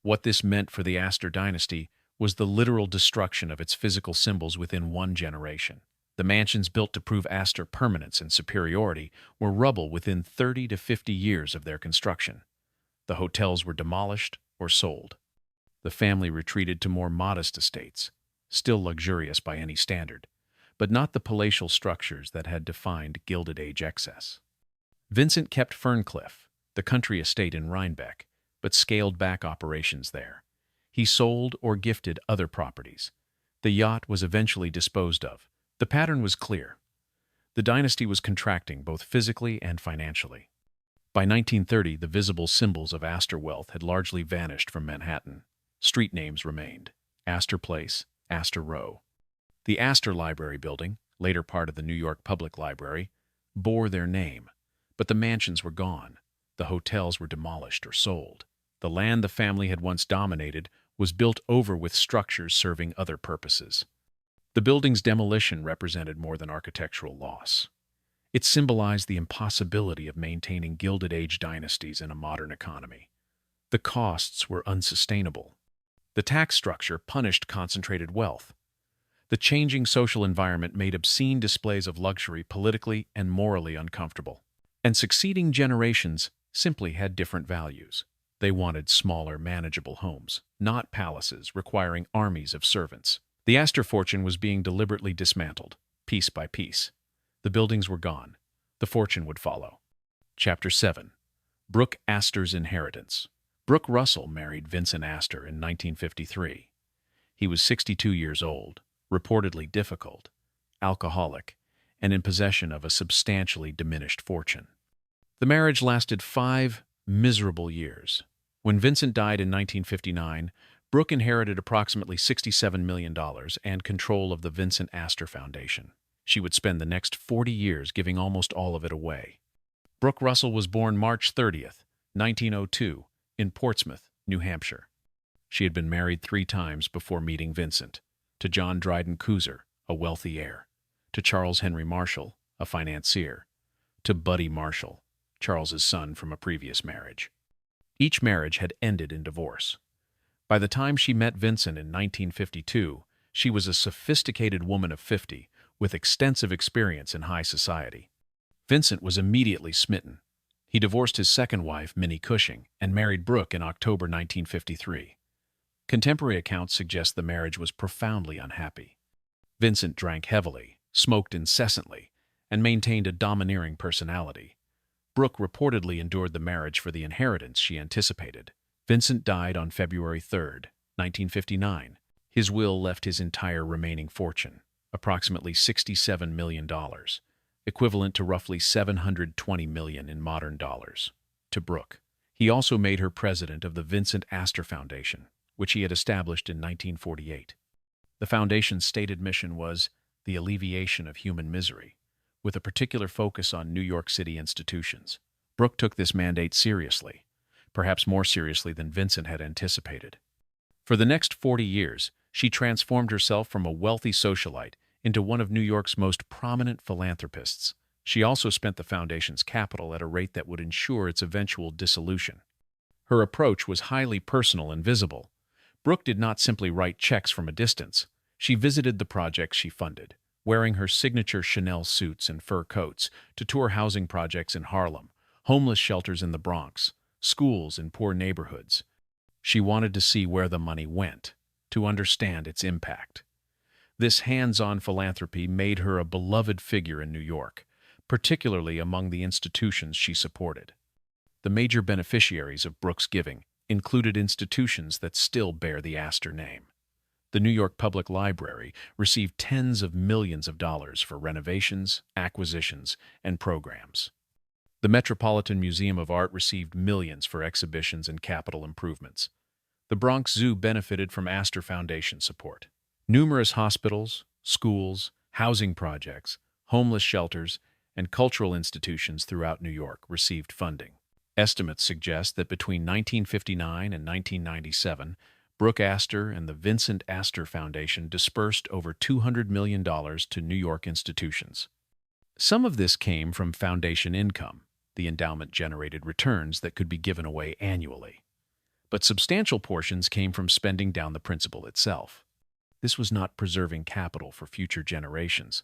What this meant for the Astor dynasty was the literal destruction of its physical symbols within one generation. The mansions built to prove Astor permanence and superiority were rubble within 30 to 50 years of their construction. The hotels were demolished or sold. The family retreated to more modest estates, still luxurious by any standard, but not the palatial structures that had defined Gilded Age excess. Vincent kept Ferncliff, the country estate in Rhinebeck, but scaled back operations there. He sold or gifted other properties. The yacht was eventually disposed of. The pattern was clear. The dynasty was contracting both physically and financially. By 1930, the visible symbols of Astor wealth had largely vanished from Manhattan. Street names remained: Astor Place, Astor Row. The Astor Library Building, later part of the New York Public Library, bore their name, but the mansions were gone. The hotels were demolished or sold. The land the family had once dominated was built over with structures serving other purposes. The building's demolition represented more than architectural loss. It symbolized the impossibility of maintaining Gilded Age dynasties in a modern economy. The costs were unsustainable. The tax structure punished concentrated wealth. The changing social environment made obscene displays of luxury politically and morally uncomfortable. And succeeding generations simply had different values. They wanted smaller, manageable homes, not palaces requiring armies of servants. The Astor fortune was being deliberately dismantled, piece by piece. The buildings were gone. The fortune would follow. Chapter 7. Brooke Astor's Inheritance. Brooke Russell married Vincent Astor in 1953. He was 62 years old, reportedly difficult, alcoholic, and in possession of a substantially diminished fortune. The marriage lasted 5 miserable years. When Vincent died in 1959, Brooke inherited approximately $67 million and control of the Vincent Astor Foundation. She would spend the next 40 years giving almost all of it away. Brooke Russell was born March 30th, 1902, in Portsmouth, New Hampshire. She had been married 3 times before meeting Vincent, to John Dryden Cooser, a wealthy heir, to Charles Henry Marshall, a financier, to Buddy Marshall, Charles's son from a previous marriage. Each marriage had ended in divorce. By the time she met Vincent in 1952, she was a sophisticated woman of 50 with extensive experience in high society. Vincent was immediately smitten. He divorced his second wife, Minnie Cushing, and married Brooke in October 1953. Contemporary accounts suggest the marriage was profoundly unhappy. Vincent drank heavily, smoked incessantly, and maintained a domineering personality. Brooke reportedly endured the marriage for the inheritance she anticipated. Vincent died on February 3, 1959. His will left his entire remaining fortune, approximately $67 million, equivalent to roughly $720 million in modern dollars, to Brooke. He also made her president of the Vincent Astor Foundation, which he had established in 1948. The foundation's stated mission was the alleviation of human misery, with a particular focus on New York City institutions. Brooke took this mandate seriously, perhaps more seriously than Vincent had anticipated. For the next 40 years, she transformed herself from a wealthy socialite into one of New York's most prominent philanthropists. She also spent the foundation's capital at a rate that would ensure its eventual dissolution. Her approach was highly personal and visible. Brooke did not simply write checks from a distance. She visited the projects she funded, wearing her signature Chanel suits and fur coats to tour housing projects in Harlem, homeless shelters in the Bronx, schools in poor neighborhoods. She wanted to see where the money went, to understand its impact. This hands-on philanthropy made her a beloved figure in New York, particularly among the institutions she supported. The major beneficiaries of Brooke's giving included institutions that still bear the Astor name. The New York Public Library received tens of millions of dollars for renovations, acquisitions, and programs. The Metropolitan Museum of Art received millions for exhibitions and capital improvements. The Bronx Zoo benefited from Astor Foundation support. Numerous hospitals, schools, housing projects, homeless shelters, and cultural institutions throughout New York received funding. Estimates suggest that between 1959 and 1997, Brooke Astor and the Vincent Astor Foundation dispersed over $200 million to New York institutions. Some of this came from foundation income. The endowment generated returns that could be given away annually. But substantial portions came from spending down the principal itself. This was not preserving capital for future generations.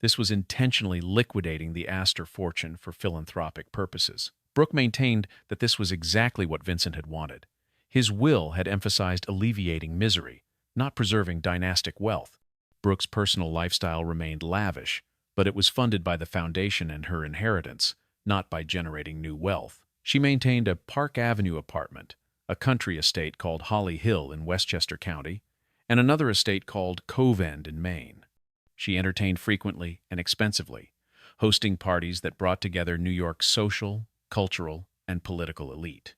This was intentionally liquidating the Astor fortune for philanthropic purposes. Brooke maintained that this was exactly what Vincent had wanted. His will had emphasized alleviating misery, not preserving dynastic wealth. Brooke's personal lifestyle remained lavish, but it was funded by the foundation and her inheritance, not by generating new wealth. She maintained a Park Avenue apartment, a country estate called Holly Hill in Westchester County, and another estate called Cove End in Maine. She entertained frequently and expensively, hosting parties that brought together New York's social, cultural, and political elite.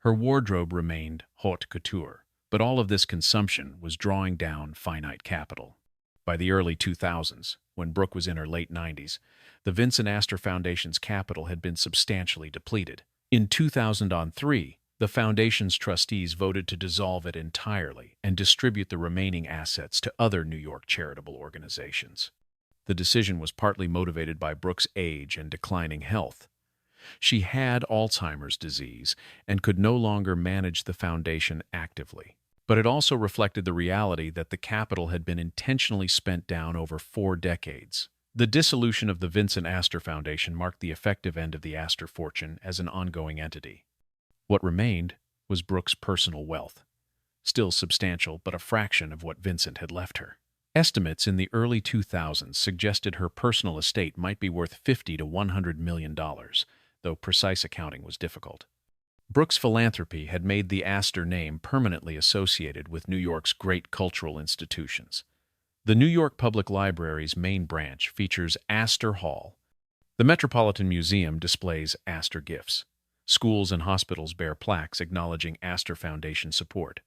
Her wardrobe remained haute couture, but all of this consumption was drawing down finite capital. By the early 2000s, when Brooke was in her late 90s, the Vincent Astor Foundation's capital had been substantially depleted. In 2003, the foundation's trustees voted to dissolve it entirely and distribute the remaining assets to other New York charitable organizations. The decision was partly motivated by Brooke's age and declining health. She had Alzheimer's disease and could no longer manage the foundation actively. But it also reflected the reality that the capital had been intentionally spent down over 4 decades. The dissolution of the Vincent Astor Foundation marked the effective end of the Astor fortune as an ongoing entity. What remained was Brooke's personal wealth, still substantial but a fraction of what Vincent had left her. Estimates in the early 2000s suggested her personal estate might be worth $50 to $100 million, though precise accounting was difficult. Brooke's philanthropy had made the Astor name permanently associated with New York's great cultural institutions. The New York Public Library's main branch features Astor Hall. The Metropolitan Museum displays Astor gifts. Schools and hospitals bear plaques acknowledging Astor Foundation support.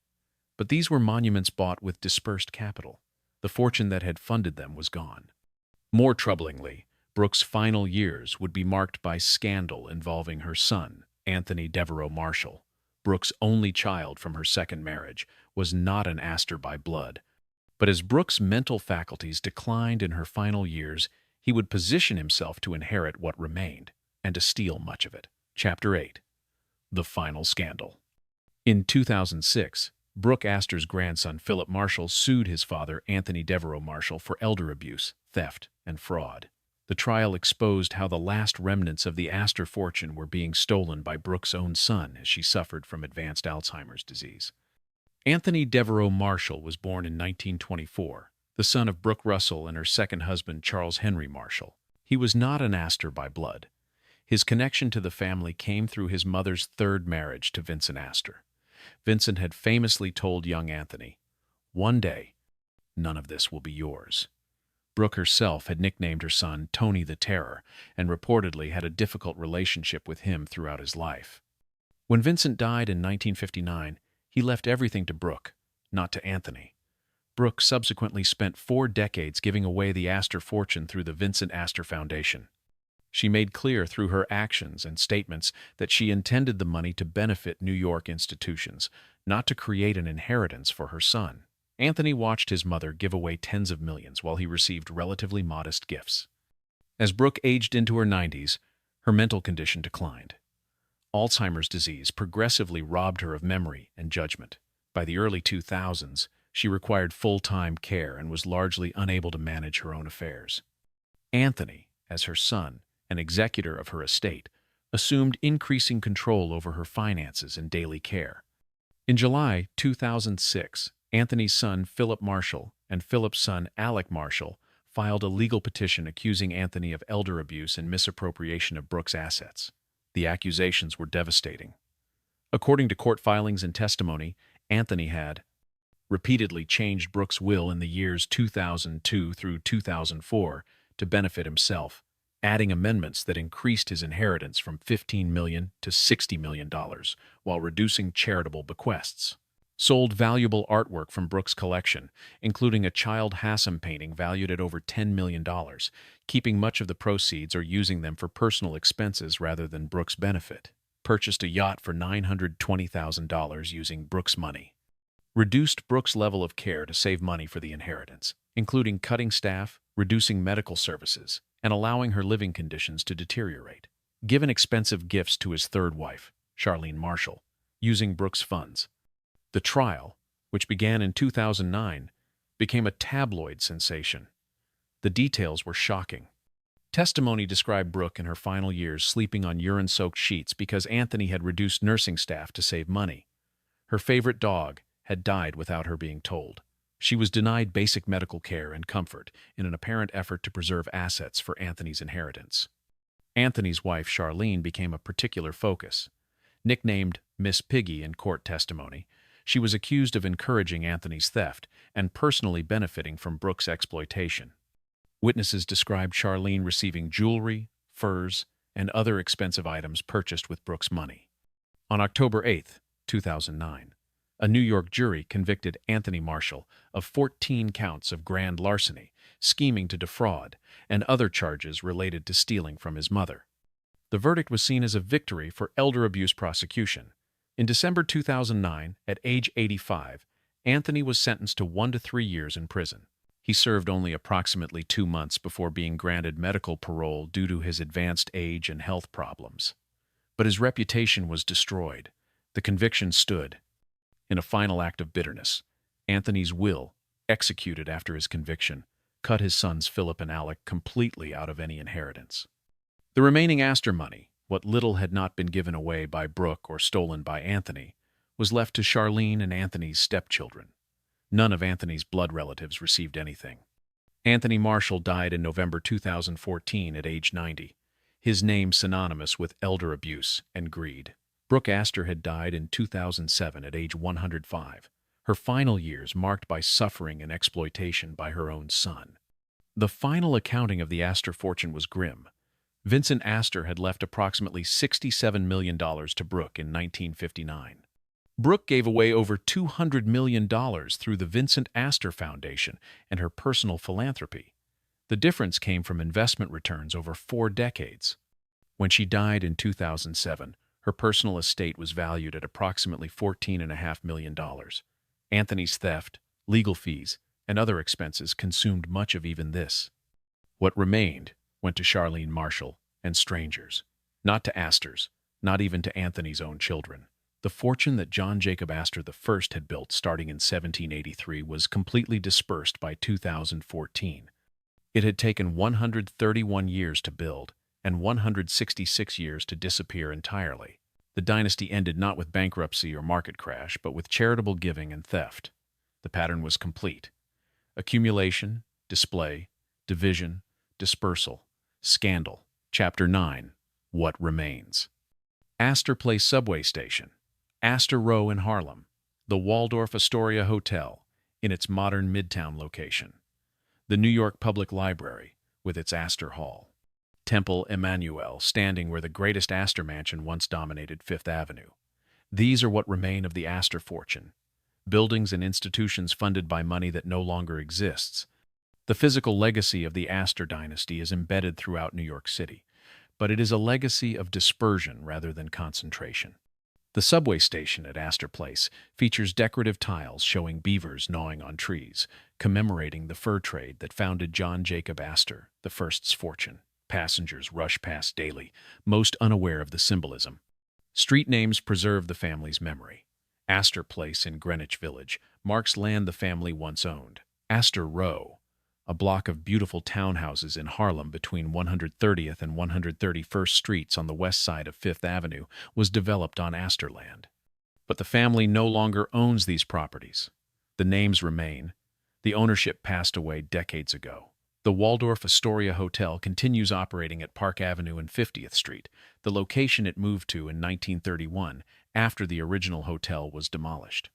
But these were monuments bought with dispersed capital. The fortune that had funded them was gone. More troublingly, Brooke's final years would be marked by scandal involving her son, Anthony Devereaux Marshall. Brooke's only child from her second marriage was not an Astor by blood. But as Brooke's mental faculties declined in her final years, he would position himself to inherit what remained, and to steal much of it. Chapter 8. The Final Scandal. In 2006, Brooke Astor's grandson Philip Marshall sued his father Anthony Devereaux Marshall for elder abuse, theft, and fraud. The trial exposed how the last remnants of the Astor fortune were being stolen by Brooke's own son as she suffered from advanced Alzheimer's disease. Anthony Devereaux Marshall was born in 1924, the son of Brooke Russell and her second husband Charles Henry Marshall. He was not an Astor by blood. His connection to the family came through his mother's third marriage to Vincent Astor. Vincent had famously told young Anthony, "One day, none of this will be yours." Brooke herself had nicknamed her son Tony the Terror and reportedly had a difficult relationship with him throughout his life. When Vincent died in 1959, he left everything to Brooke, not to Anthony. Brooke subsequently spent 4 decades giving away the Astor fortune through the Vincent Astor Foundation. She made clear through her actions and statements that she intended the money to benefit New York institutions, not to create an inheritance for her son. Anthony watched his mother give away tens of millions while he received relatively modest gifts. As Brooke aged into her 90s, her mental condition declined. Alzheimer's disease progressively robbed her of memory and judgment. By the early 2000s, she required full-time care and was largely unable to manage her own affairs. Anthony, as her son, an executor of her estate, assumed increasing control over her finances and daily care. In July 2006, Anthony's son Philip Marshall and Philip's son Alec Marshall filed a legal petition accusing Anthony of elder abuse and misappropriation of Brooke's assets. The accusations were devastating. According to court filings and testimony, Anthony had repeatedly changed Brooke's will in the years 2002 through 2004 to benefit himself, adding amendments that increased his inheritance from $15 million to $60 million, while reducing charitable bequests. Sold valuable artwork from Brooke's collection, including a child Hassam painting valued at over $10 million, keeping much of the proceeds or using them for personal expenses rather than Brooke's benefit. Purchased a yacht for $920,000 using Brooke's money. Reduced Brooke's level of care to save money for the inheritance, including cutting staff, reducing medical services, and allowing her living conditions to deteriorate. Given expensive gifts to his third wife, Charlene Marshall, using Brooke's funds. The trial, which began in 2009, became a tabloid sensation. The details were shocking. Testimony described Brooke in her final years sleeping on urine-soaked sheets because Anthony had reduced nursing staff to save money. Her favorite dog had died without her being told. She was denied basic medical care and comfort in an apparent effort to preserve assets for Anthony's inheritance. Anthony's wife, Charlene, became a particular focus. Nicknamed Miss Piggy in court testimony, she was accused of encouraging Anthony's theft and personally benefiting from Brooke's exploitation. Witnesses described Charlene receiving jewelry, furs, and other expensive items purchased with Brooke's money. On October 8, 2009, a New York jury convicted Anthony Marshall of 14 counts of grand larceny, scheming to defraud, and other charges related to stealing from his mother. The verdict was seen as a victory for elder abuse prosecution. In December 2009, at age 85, Anthony was sentenced to 1 to 3 years in prison. He served only approximately 2 months before being granted medical parole due to his advanced age and health problems. But his reputation was destroyed. The conviction stood. In a final act of bitterness, Anthony's will, executed after his conviction, cut his sons Philip and Alec completely out of any inheritance. The remaining Astor money, what little had not been given away by Brooke or stolen by Anthony, was left to Charlene and Anthony's stepchildren. None of Anthony's blood relatives received anything. Anthony Marshall died in November 2014 at age 90, his name synonymous with elder abuse and greed. Brooke Astor had died in 2007 at age 105, her final years marked by suffering and exploitation by her own son. The final accounting of the Astor fortune was grim. Vincent Astor had left approximately $67 million to Brooke in 1959. Brooke gave away over $200 million through the Vincent Astor Foundation and her personal philanthropy. The difference came from investment returns over 4 decades. When she died in 2007, her personal estate was valued at approximately $14.5 million. Anthony's theft, legal fees, and other expenses consumed much of even this. What remained went to Charlene Marshall and strangers, not to Astor's, not even to Anthony's own children. The fortune that John Jacob Astor I had built starting in 1783 was completely dispersed by 2014. It had taken 131 years to build and 166 years to disappear entirely. The dynasty ended not with bankruptcy or market crash, but with charitable giving and theft. The pattern was complete. Accumulation, display, division, dispersal, scandal. Chapter 9. What Remains. Astor Place Subway Station, Astor Row in Harlem, the Waldorf Astoria Hotel, in its modern Midtown location, the New York Public Library, with its Astor Hall, Temple Emmanuel, standing where the greatest Astor mansion once dominated Fifth Avenue. These are what remain of the Astor fortune, buildings and institutions funded by money that no longer exists. The physical legacy of the Astor dynasty is embedded throughout New York City, but it is a legacy of dispersion rather than concentration. The subway station at Astor Place features decorative tiles showing beavers gnawing on trees, commemorating the fur trade that founded John Jacob Astor, the first's fortune. Passengers rush past daily, most unaware of the symbolism. Street names preserve the family's memory. Astor Place in Greenwich Village marks land the family once owned. Astor Row, a block of beautiful townhouses in Harlem between 130th and 131st Streets on the west side of Fifth Avenue, was developed on Astor land. But the family no longer owns these properties. The names remain. The ownership passed away decades ago. The Waldorf Astoria Hotel continues operating at Park Avenue and 50th Street, the location it moved to in 1931 after the original hotel was demolished.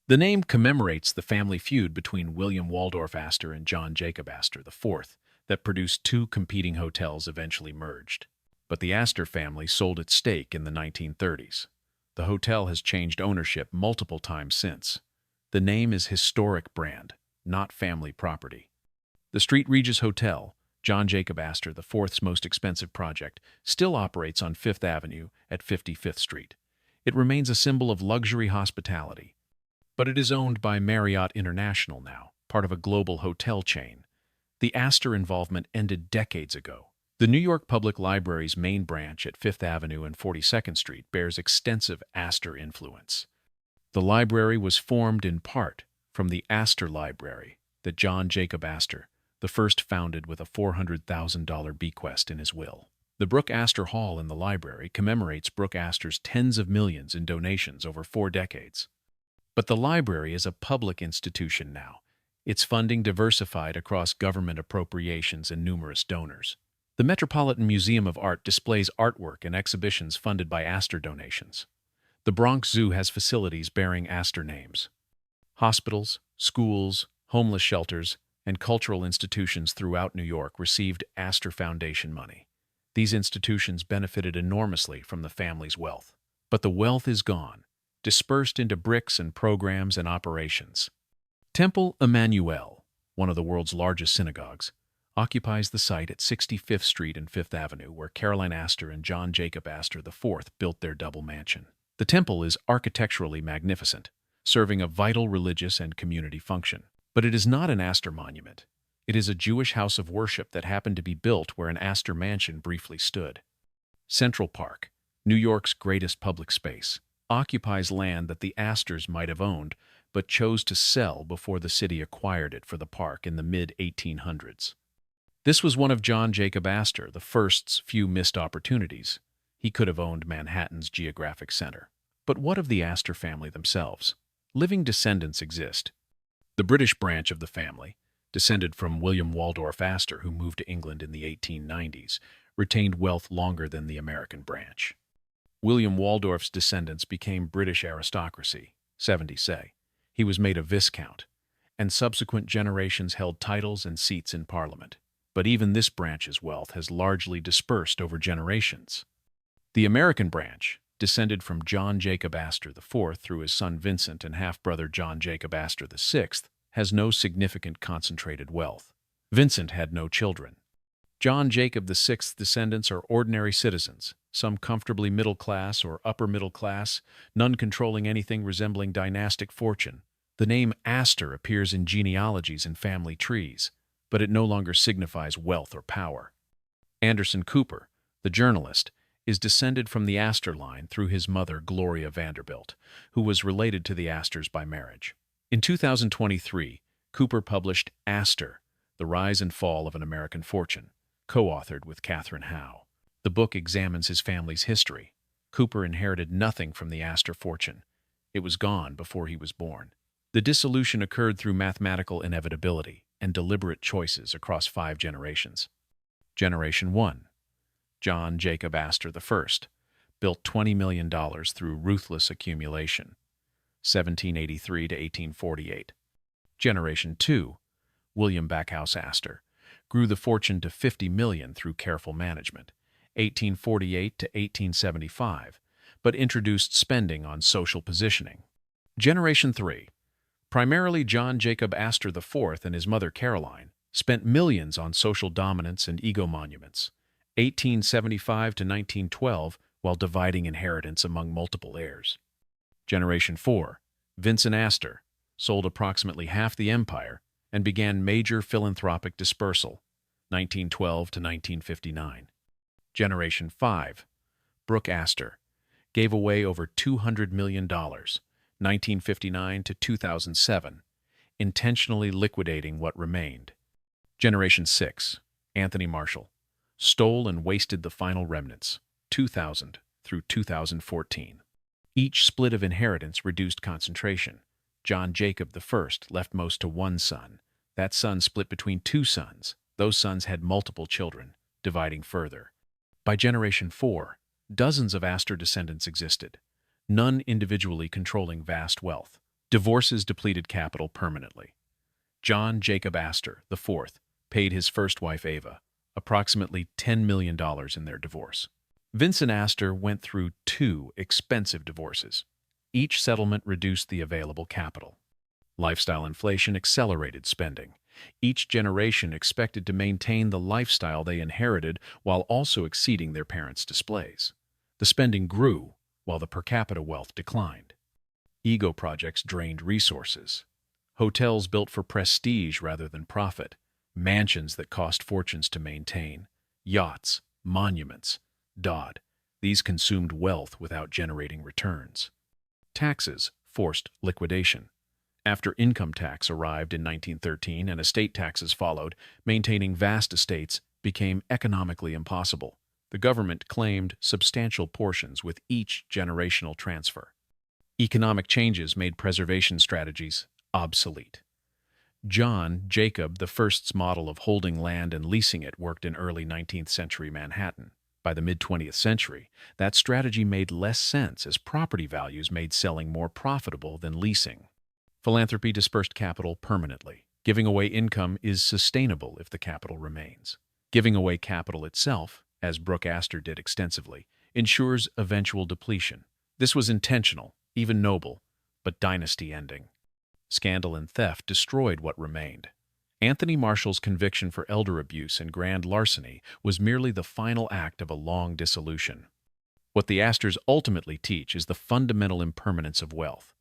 The name commemorates the family feud between William Waldorf Astor and John Jacob Astor IV that produced 2 competing hotels eventually merged. But the Astor family sold its stake in the 1930s. The hotel has changed ownership multiple times since. The name is historic brand, not family property. The St. Regis Hotel, John Jacob Astor IV's most expensive project, still operates on Fifth Avenue at 55th Street. It remains a symbol of luxury hospitality. But it is owned by Marriott International now, part of a global hotel chain. The Astor involvement ended decades ago. The New York Public Library's main branch at 5th Avenue and 42nd Street bears extensive Astor influence. The library was formed in part from the Astor Library that John Jacob Astor, the first, founded with a $400,000 bequest in his will. The Brooke Astor Hall in the library commemorates Brooke Astor's tens of millions in donations over 4 decades. But the library is a public institution now, its funding diversified across government appropriations and numerous donors. The Metropolitan Museum of Art displays artwork and exhibitions funded by Astor donations. The Bronx Zoo has facilities bearing Astor names. Hospitals, schools, homeless shelters, and cultural institutions throughout New York received Astor Foundation money. These institutions benefited enormously from the family's wealth. But the wealth is gone, dispersed into bricks and programs and operations. Temple Emmanuel, one of the world's largest synagogues, occupies the site at 65th Street and 5th Avenue where Caroline Astor and John Jacob Astor IV built their double mansion. The temple is architecturally magnificent, serving a vital religious and community function. But it is not an Astor monument. It is a Jewish house of worship that happened to be built where an Astor mansion briefly stood. Central Park, New York's greatest public space, occupies land that the Astors might have owned, but chose to sell before the city acquired it for the park in the mid-1800s. This was one of John Jacob Astor I's few missed opportunities. He could have owned Manhattan's geographic center. But what of the Astor family themselves? Living descendants exist. The British branch of the family, descended from William Waldorf Astor, who moved to England in the 1890s, retained wealth longer than the American branch. William Waldorf's descendants became British aristocracy, 70 say. He was made a viscount, and subsequent generations held titles and seats in Parliament. But even this branch's wealth has largely dispersed over generations. The American branch, descended from John Jacob Astor IV through his son Vincent and half-brother John Jacob Astor VI, has no significant concentrated wealth. Vincent had no children. John Jacob VI's descendants are ordinary citizens, some comfortably middle class or upper middle class, none controlling anything resembling dynastic fortune. The name Astor appears in genealogies and family trees, but it no longer signifies wealth or power. Anderson Cooper, the journalist, is descended from the Astor line through his mother Gloria Vanderbilt, who was related to the Astors by marriage. In 2023, Cooper published Astor, The Rise and Fall of an American Fortune, co-authored with Catherine Howe. The book examines his family's history. Cooper inherited nothing from the Astor fortune. It was gone before he was born. The dissolution occurred through mathematical inevitability and deliberate choices across 5 generations. Generation 1. John Jacob Astor I, built $20 million through ruthless accumulation, 1783 to 1848. Generation 2. William Backhouse Astor, grew the fortune to $50 million through careful management, 1848 to 1875, but introduced spending on social positioning. Generation 3. Primarily John Jacob Astor IV and his mother Caroline, spent millions on social dominance and ego monuments, 1875 to 1912, while dividing inheritance among multiple heirs. Generation 4. Vincent Astor, sold approximately half the empire and began major philanthropic dispersal, 1912 to 1959. Generation 5. Brooke Astor, gave away over $200 million, 1959 to 2007, intentionally liquidating what remained. Generation 6. Anthony Marshall, stole and wasted the final remnants, 2000 through 2014. Each split of inheritance reduced concentration. John Jacob I left most to one son. That son split between 2 sons. Those sons had multiple children, dividing further. By Generation 4, dozens of Astor descendants existed, none individually controlling vast wealth. Divorces depleted capital permanently. John Jacob Astor IV paid his first wife Ava approximately $10 million in their divorce. Vincent Astor went through 2 expensive divorces. Each settlement reduced the available capital. Lifestyle inflation accelerated spending. Each generation expected to maintain the lifestyle they inherited while also exceeding their parents' displays. The spending grew while the per capita wealth declined. Ego projects drained resources. Hotels built for prestige rather than profit. Mansions that cost fortunes to maintain. Yachts, monuments, Dodd. These consumed wealth without generating returns. Taxes forced liquidation. After income tax arrived in 1913 and estate taxes followed, maintaining vast estates became economically impossible. The government claimed substantial portions with each generational transfer. Economic changes made preservation strategies obsolete. John Jacob I's model of holding land and leasing it worked in early 19th century Manhattan. By the mid-20th century, that strategy made less sense as property values made selling more profitable than leasing. Philanthropy dispersed capital permanently. Giving away income is sustainable if the capital remains. Giving away capital itself, as Brooke Astor did extensively, ensures eventual depletion. This was intentional, even noble, but dynasty ending. Scandal and theft destroyed what remained. Anthony Marshall's conviction for elder abuse and grand larceny was merely the final act of a long dissolution. What the Astors ultimately teach is the fundamental impermanence of wealth.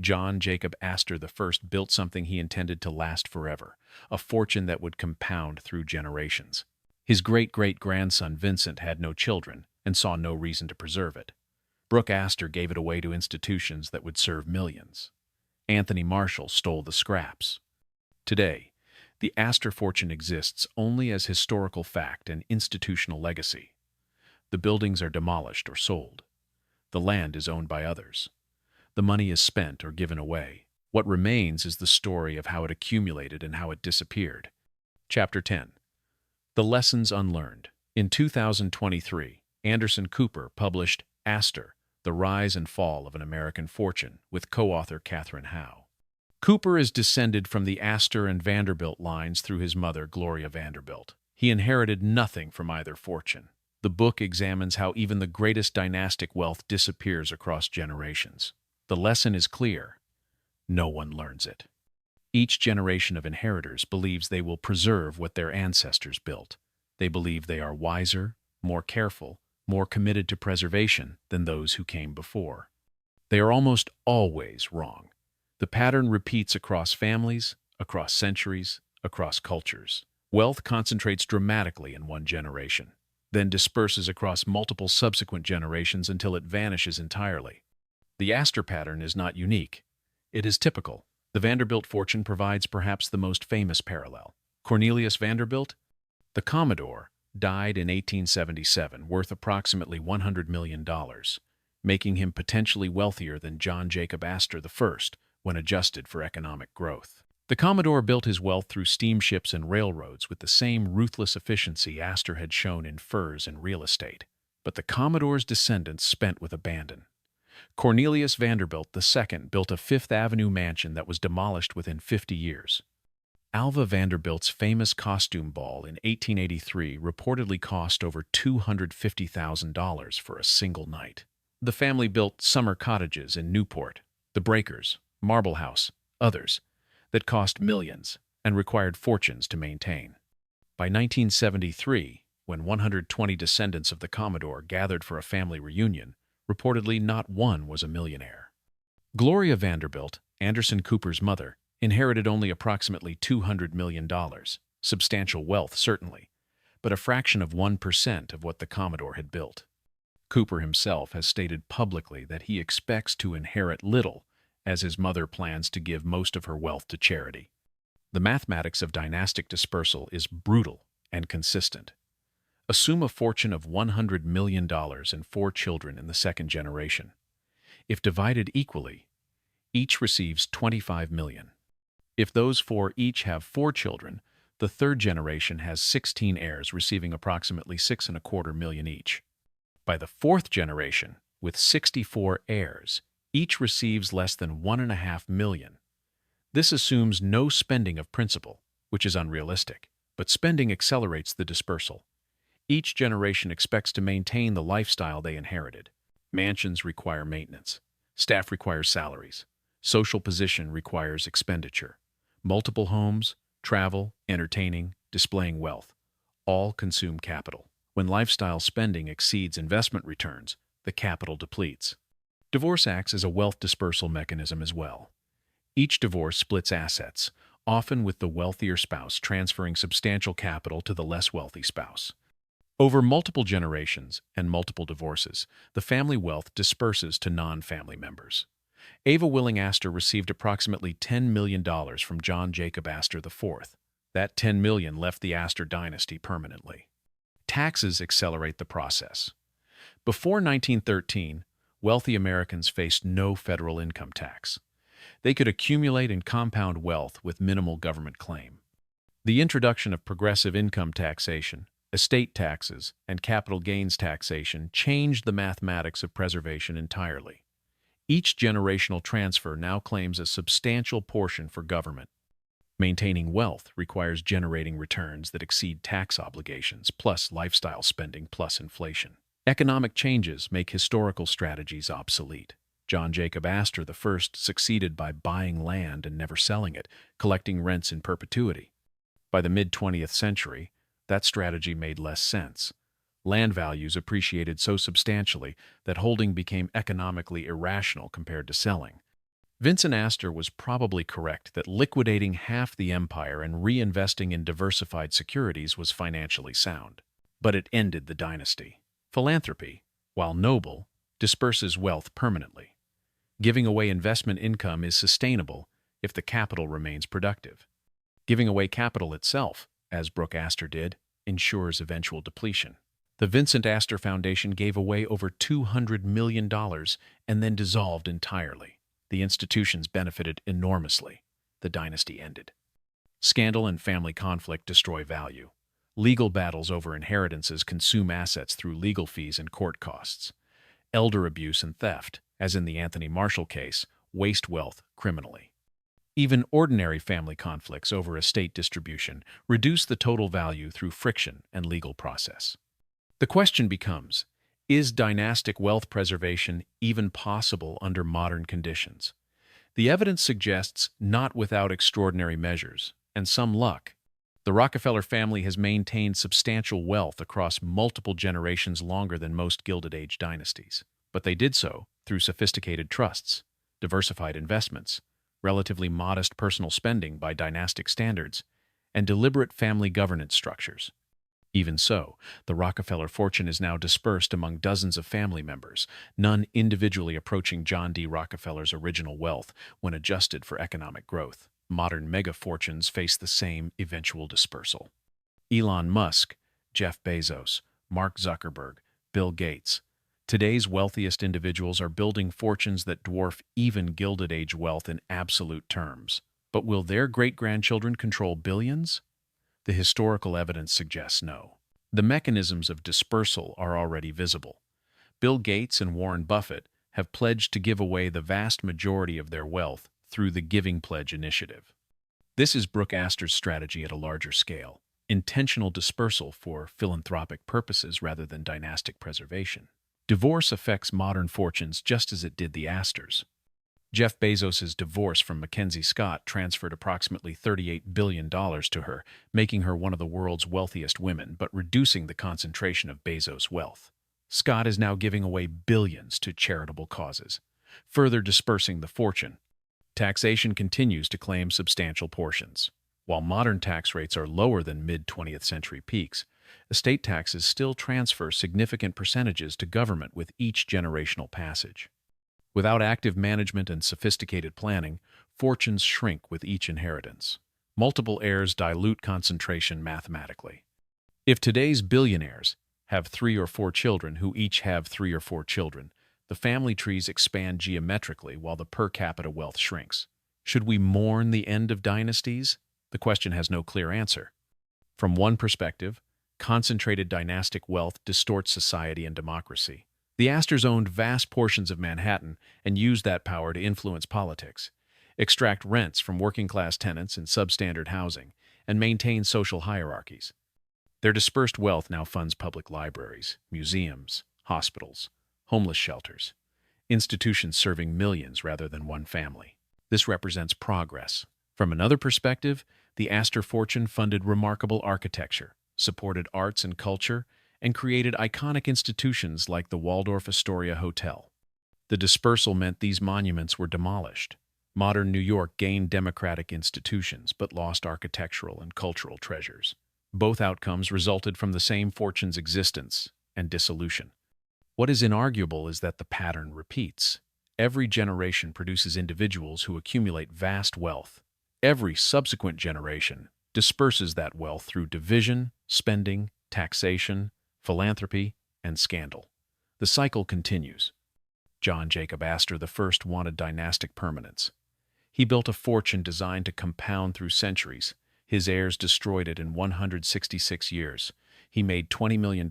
John Jacob Astor I built something he intended to last forever, a fortune that would compound through generations. His great-great-grandson Vincent had no children and saw no reason to preserve it. Brooke Astor gave it away to institutions that would serve millions. Anthony Marshall stole the scraps. Today, the Astor fortune exists only as historical fact and institutional legacy. The buildings are demolished or sold. The land is owned by others. The money is spent or given away. What remains is the story of how it accumulated and how it disappeared. Chapter 10. The Lessons Unlearned. In 2023, Anderson Cooper published Astor, The Rise and Fall of an American Fortune, with co-author Catherine Howe. Cooper is descended from the Astor and Vanderbilt lines through his mother, Gloria Vanderbilt. He inherited nothing from either fortune. The book examines how even the greatest dynastic wealth disappears across generations. The lesson is clear. No one learns it. Each generation of inheritors believes they will preserve what their ancestors built. They believe they are wiser, more careful, more committed to preservation than those who came before. They are almost always wrong. The pattern repeats across families, across centuries, across cultures. Wealth concentrates dramatically in one generation, then disperses across multiple subsequent generations until it vanishes entirely. The Astor pattern is not unique. It is typical. The Vanderbilt fortune provides perhaps the most famous parallel. Cornelius Vanderbilt, the Commodore, died in 1877, worth approximately $100 million, making him potentially wealthier than John Jacob Astor I when adjusted for economic growth. The Commodore built his wealth through steamships and railroads with the same ruthless efficiency Astor had shown in furs and real estate. But the Commodore's descendants spent with abandon. Cornelius Vanderbilt II built a Fifth Avenue mansion that was demolished within 50 years. Alva Vanderbilt's famous costume ball in 1883 reportedly cost over $250,000 for a single night. The family built summer cottages in Newport, the Breakers, Marble House, others, that cost millions and required fortunes to maintain. By 1973, when 120 descendants of the Commodore gathered for a family reunion, reportedly not one was a millionaire. Gloria Vanderbilt, Anderson Cooper's mother, inherited only approximately $200 million, substantial wealth certainly, but a fraction of 1% of what the Commodore had built. Cooper himself has stated publicly that he expects to inherit little, as his mother plans to give most of her wealth to charity. The mathematics of dynastic dispersal is brutal and consistent. Assume a fortune of $100 million and 4 children in the second generation. If divided equally, each receives $25 million. If those 4 each have 4 children, the third generation has 16 heirs receiving approximately $6.25 million each. By the fourth generation, with 64 heirs, each receives less than $1.5 million. This assumes no spending of principal, which is unrealistic, but spending accelerates the dispersal. Each generation expects to maintain the lifestyle they inherited. Mansions require maintenance. Staff requires salaries. Social position requires expenditure. Multiple homes, travel, entertaining, displaying wealth, all consume capital. When lifestyle spending exceeds investment returns, the capital depletes. Divorce acts as a wealth dispersal mechanism as well. Each divorce splits assets, often with the wealthier spouse transferring substantial capital to the less wealthy spouse. Over multiple generations and multiple divorces, the family wealth disperses to non-family members. Ava Willing Astor received approximately $10 million from John Jacob Astor IV. That $10 million left the Astor dynasty permanently. Taxes accelerate the process. Before 1913, wealthy Americans faced no federal income tax. They could accumulate and compound wealth with minimal government claim. The introduction of progressive income taxation, estate taxes, and capital gains taxation changed the mathematics of preservation entirely. Each generational transfer now claims a substantial portion for government. Maintaining wealth requires generating returns that exceed tax obligations, plus lifestyle spending, plus inflation. Economic changes make historical strategies obsolete. John Jacob Astor I succeeded by buying land and never selling it, collecting rents in perpetuity. By the mid-20th century, that strategy made less sense. Land values appreciated so substantially that holding became economically irrational compared to selling. Vincent Astor was probably correct that liquidating half the empire and reinvesting in diversified securities was financially sound. But it ended the dynasty. Philanthropy, while noble, disperses wealth permanently. Giving away investment income is sustainable if the capital remains productive. Giving away capital itself, as Brooke Astor did, ensures eventual depletion. The Vincent Astor Foundation gave away over $200 million and then dissolved entirely. The institutions benefited enormously. The dynasty ended. Scandal and family conflict destroy value. Legal battles over inheritances consume assets through legal fees and court costs. Elder abuse and theft, as in the Anthony Marshall case, waste wealth criminally. Even ordinary family conflicts over estate distribution reduce the total value through friction and legal process. The question becomes, is dynastic wealth preservation even possible under modern conditions? The evidence suggests not without extraordinary measures, and some luck. The Rockefeller family has maintained substantial wealth across multiple generations longer than most Gilded Age dynasties, but they did so through sophisticated trusts, diversified investments, relatively modest personal spending by dynastic standards, and deliberate family governance structures. Even so, the Rockefeller fortune is now dispersed among dozens of family members, none individually approaching John D. Rockefeller's original wealth when adjusted for economic growth. Modern mega-fortunes face the same eventual dispersal. Elon Musk, Jeff Bezos, Mark Zuckerberg, Bill Gates. Today's wealthiest individuals are building fortunes that dwarf even Gilded Age wealth in absolute terms. But will their great-grandchildren control billions? The historical evidence suggests no. The mechanisms of dispersal are already visible. Bill Gates and Warren Buffett have pledged to give away the vast majority of their wealth through the Giving Pledge initiative. This is Brooke Astor's strategy at a larger scale, intentional dispersal for philanthropic purposes rather than dynastic preservation. Divorce affects modern fortunes just as it did the Astors. Jeff Bezos' divorce from Mackenzie Scott transferred approximately $38 billion to her, making her one of the world's wealthiest women, but reducing the concentration of Bezos' wealth. Scott is now giving away billions to charitable causes, further dispersing the fortune. Taxation continues to claim substantial portions. While modern tax rates are lower than mid-20th century peaks, estate taxes still transfer significant percentages to government with each generational passage. Without active management and sophisticated planning, fortunes shrink with each inheritance. Multiple heirs dilute concentration mathematically. If today's billionaires have 3 or 4 children who each have 3 or 4 children, the family trees expand geometrically while the per capita wealth shrinks. Should we mourn the end of dynasties? The question has no clear answer. From one perspective, concentrated dynastic wealth distorts society and democracy. The Astors owned vast portions of Manhattan and used that power to influence politics, extract rents from working-class tenants in substandard housing, and maintain social hierarchies. Their dispersed wealth now funds public libraries, museums, hospitals, homeless shelters, institutions serving millions rather than one family. This represents progress. From another perspective, the Astor fortune funded remarkable architecture, supported arts and culture, and created iconic institutions like the Waldorf Astoria Hotel. The dispersal meant these monuments were demolished. Modern New York gained democratic institutions but lost architectural and cultural treasures. Both outcomes resulted from the same fortune's existence and dissolution. What is inarguable is that the pattern repeats. Every generation produces individuals who accumulate vast wealth. Every subsequent generation disperses that wealth through division, spending, taxation, philanthropy, and scandal. The cycle continues. John Jacob Astor I wanted dynastic permanence. He built a fortune designed to compound through centuries. His heirs destroyed it in 166 years. He made $20 million.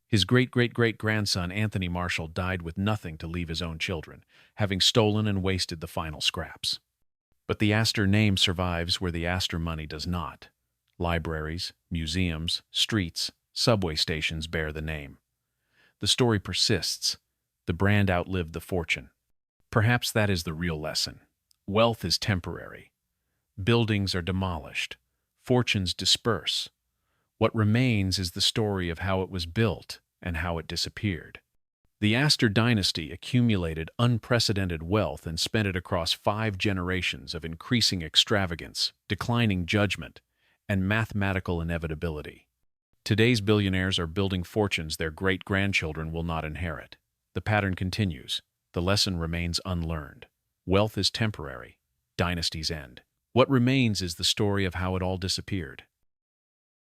His great-great-great-grandson Anthony Marshall died with nothing to leave his own children, having stolen and wasted the final scraps. But the Astor name survives where the Astor money does not. Libraries, museums, streets, subway stations bear the name. The story persists. The brand outlived the fortune. Perhaps that is the real lesson. Wealth is temporary. Buildings are demolished. Fortunes disperse. What remains is the story of how it was built and how it disappeared. The Astor dynasty accumulated unprecedented wealth and spent it across 5 generations of increasing extravagance, declining judgment, and mathematical inevitability. Today's billionaires are building fortunes their great-grandchildren will not inherit. The pattern continues. The lesson remains unlearned. Wealth is temporary. Dynasties end. What remains is the story of how it all disappeared.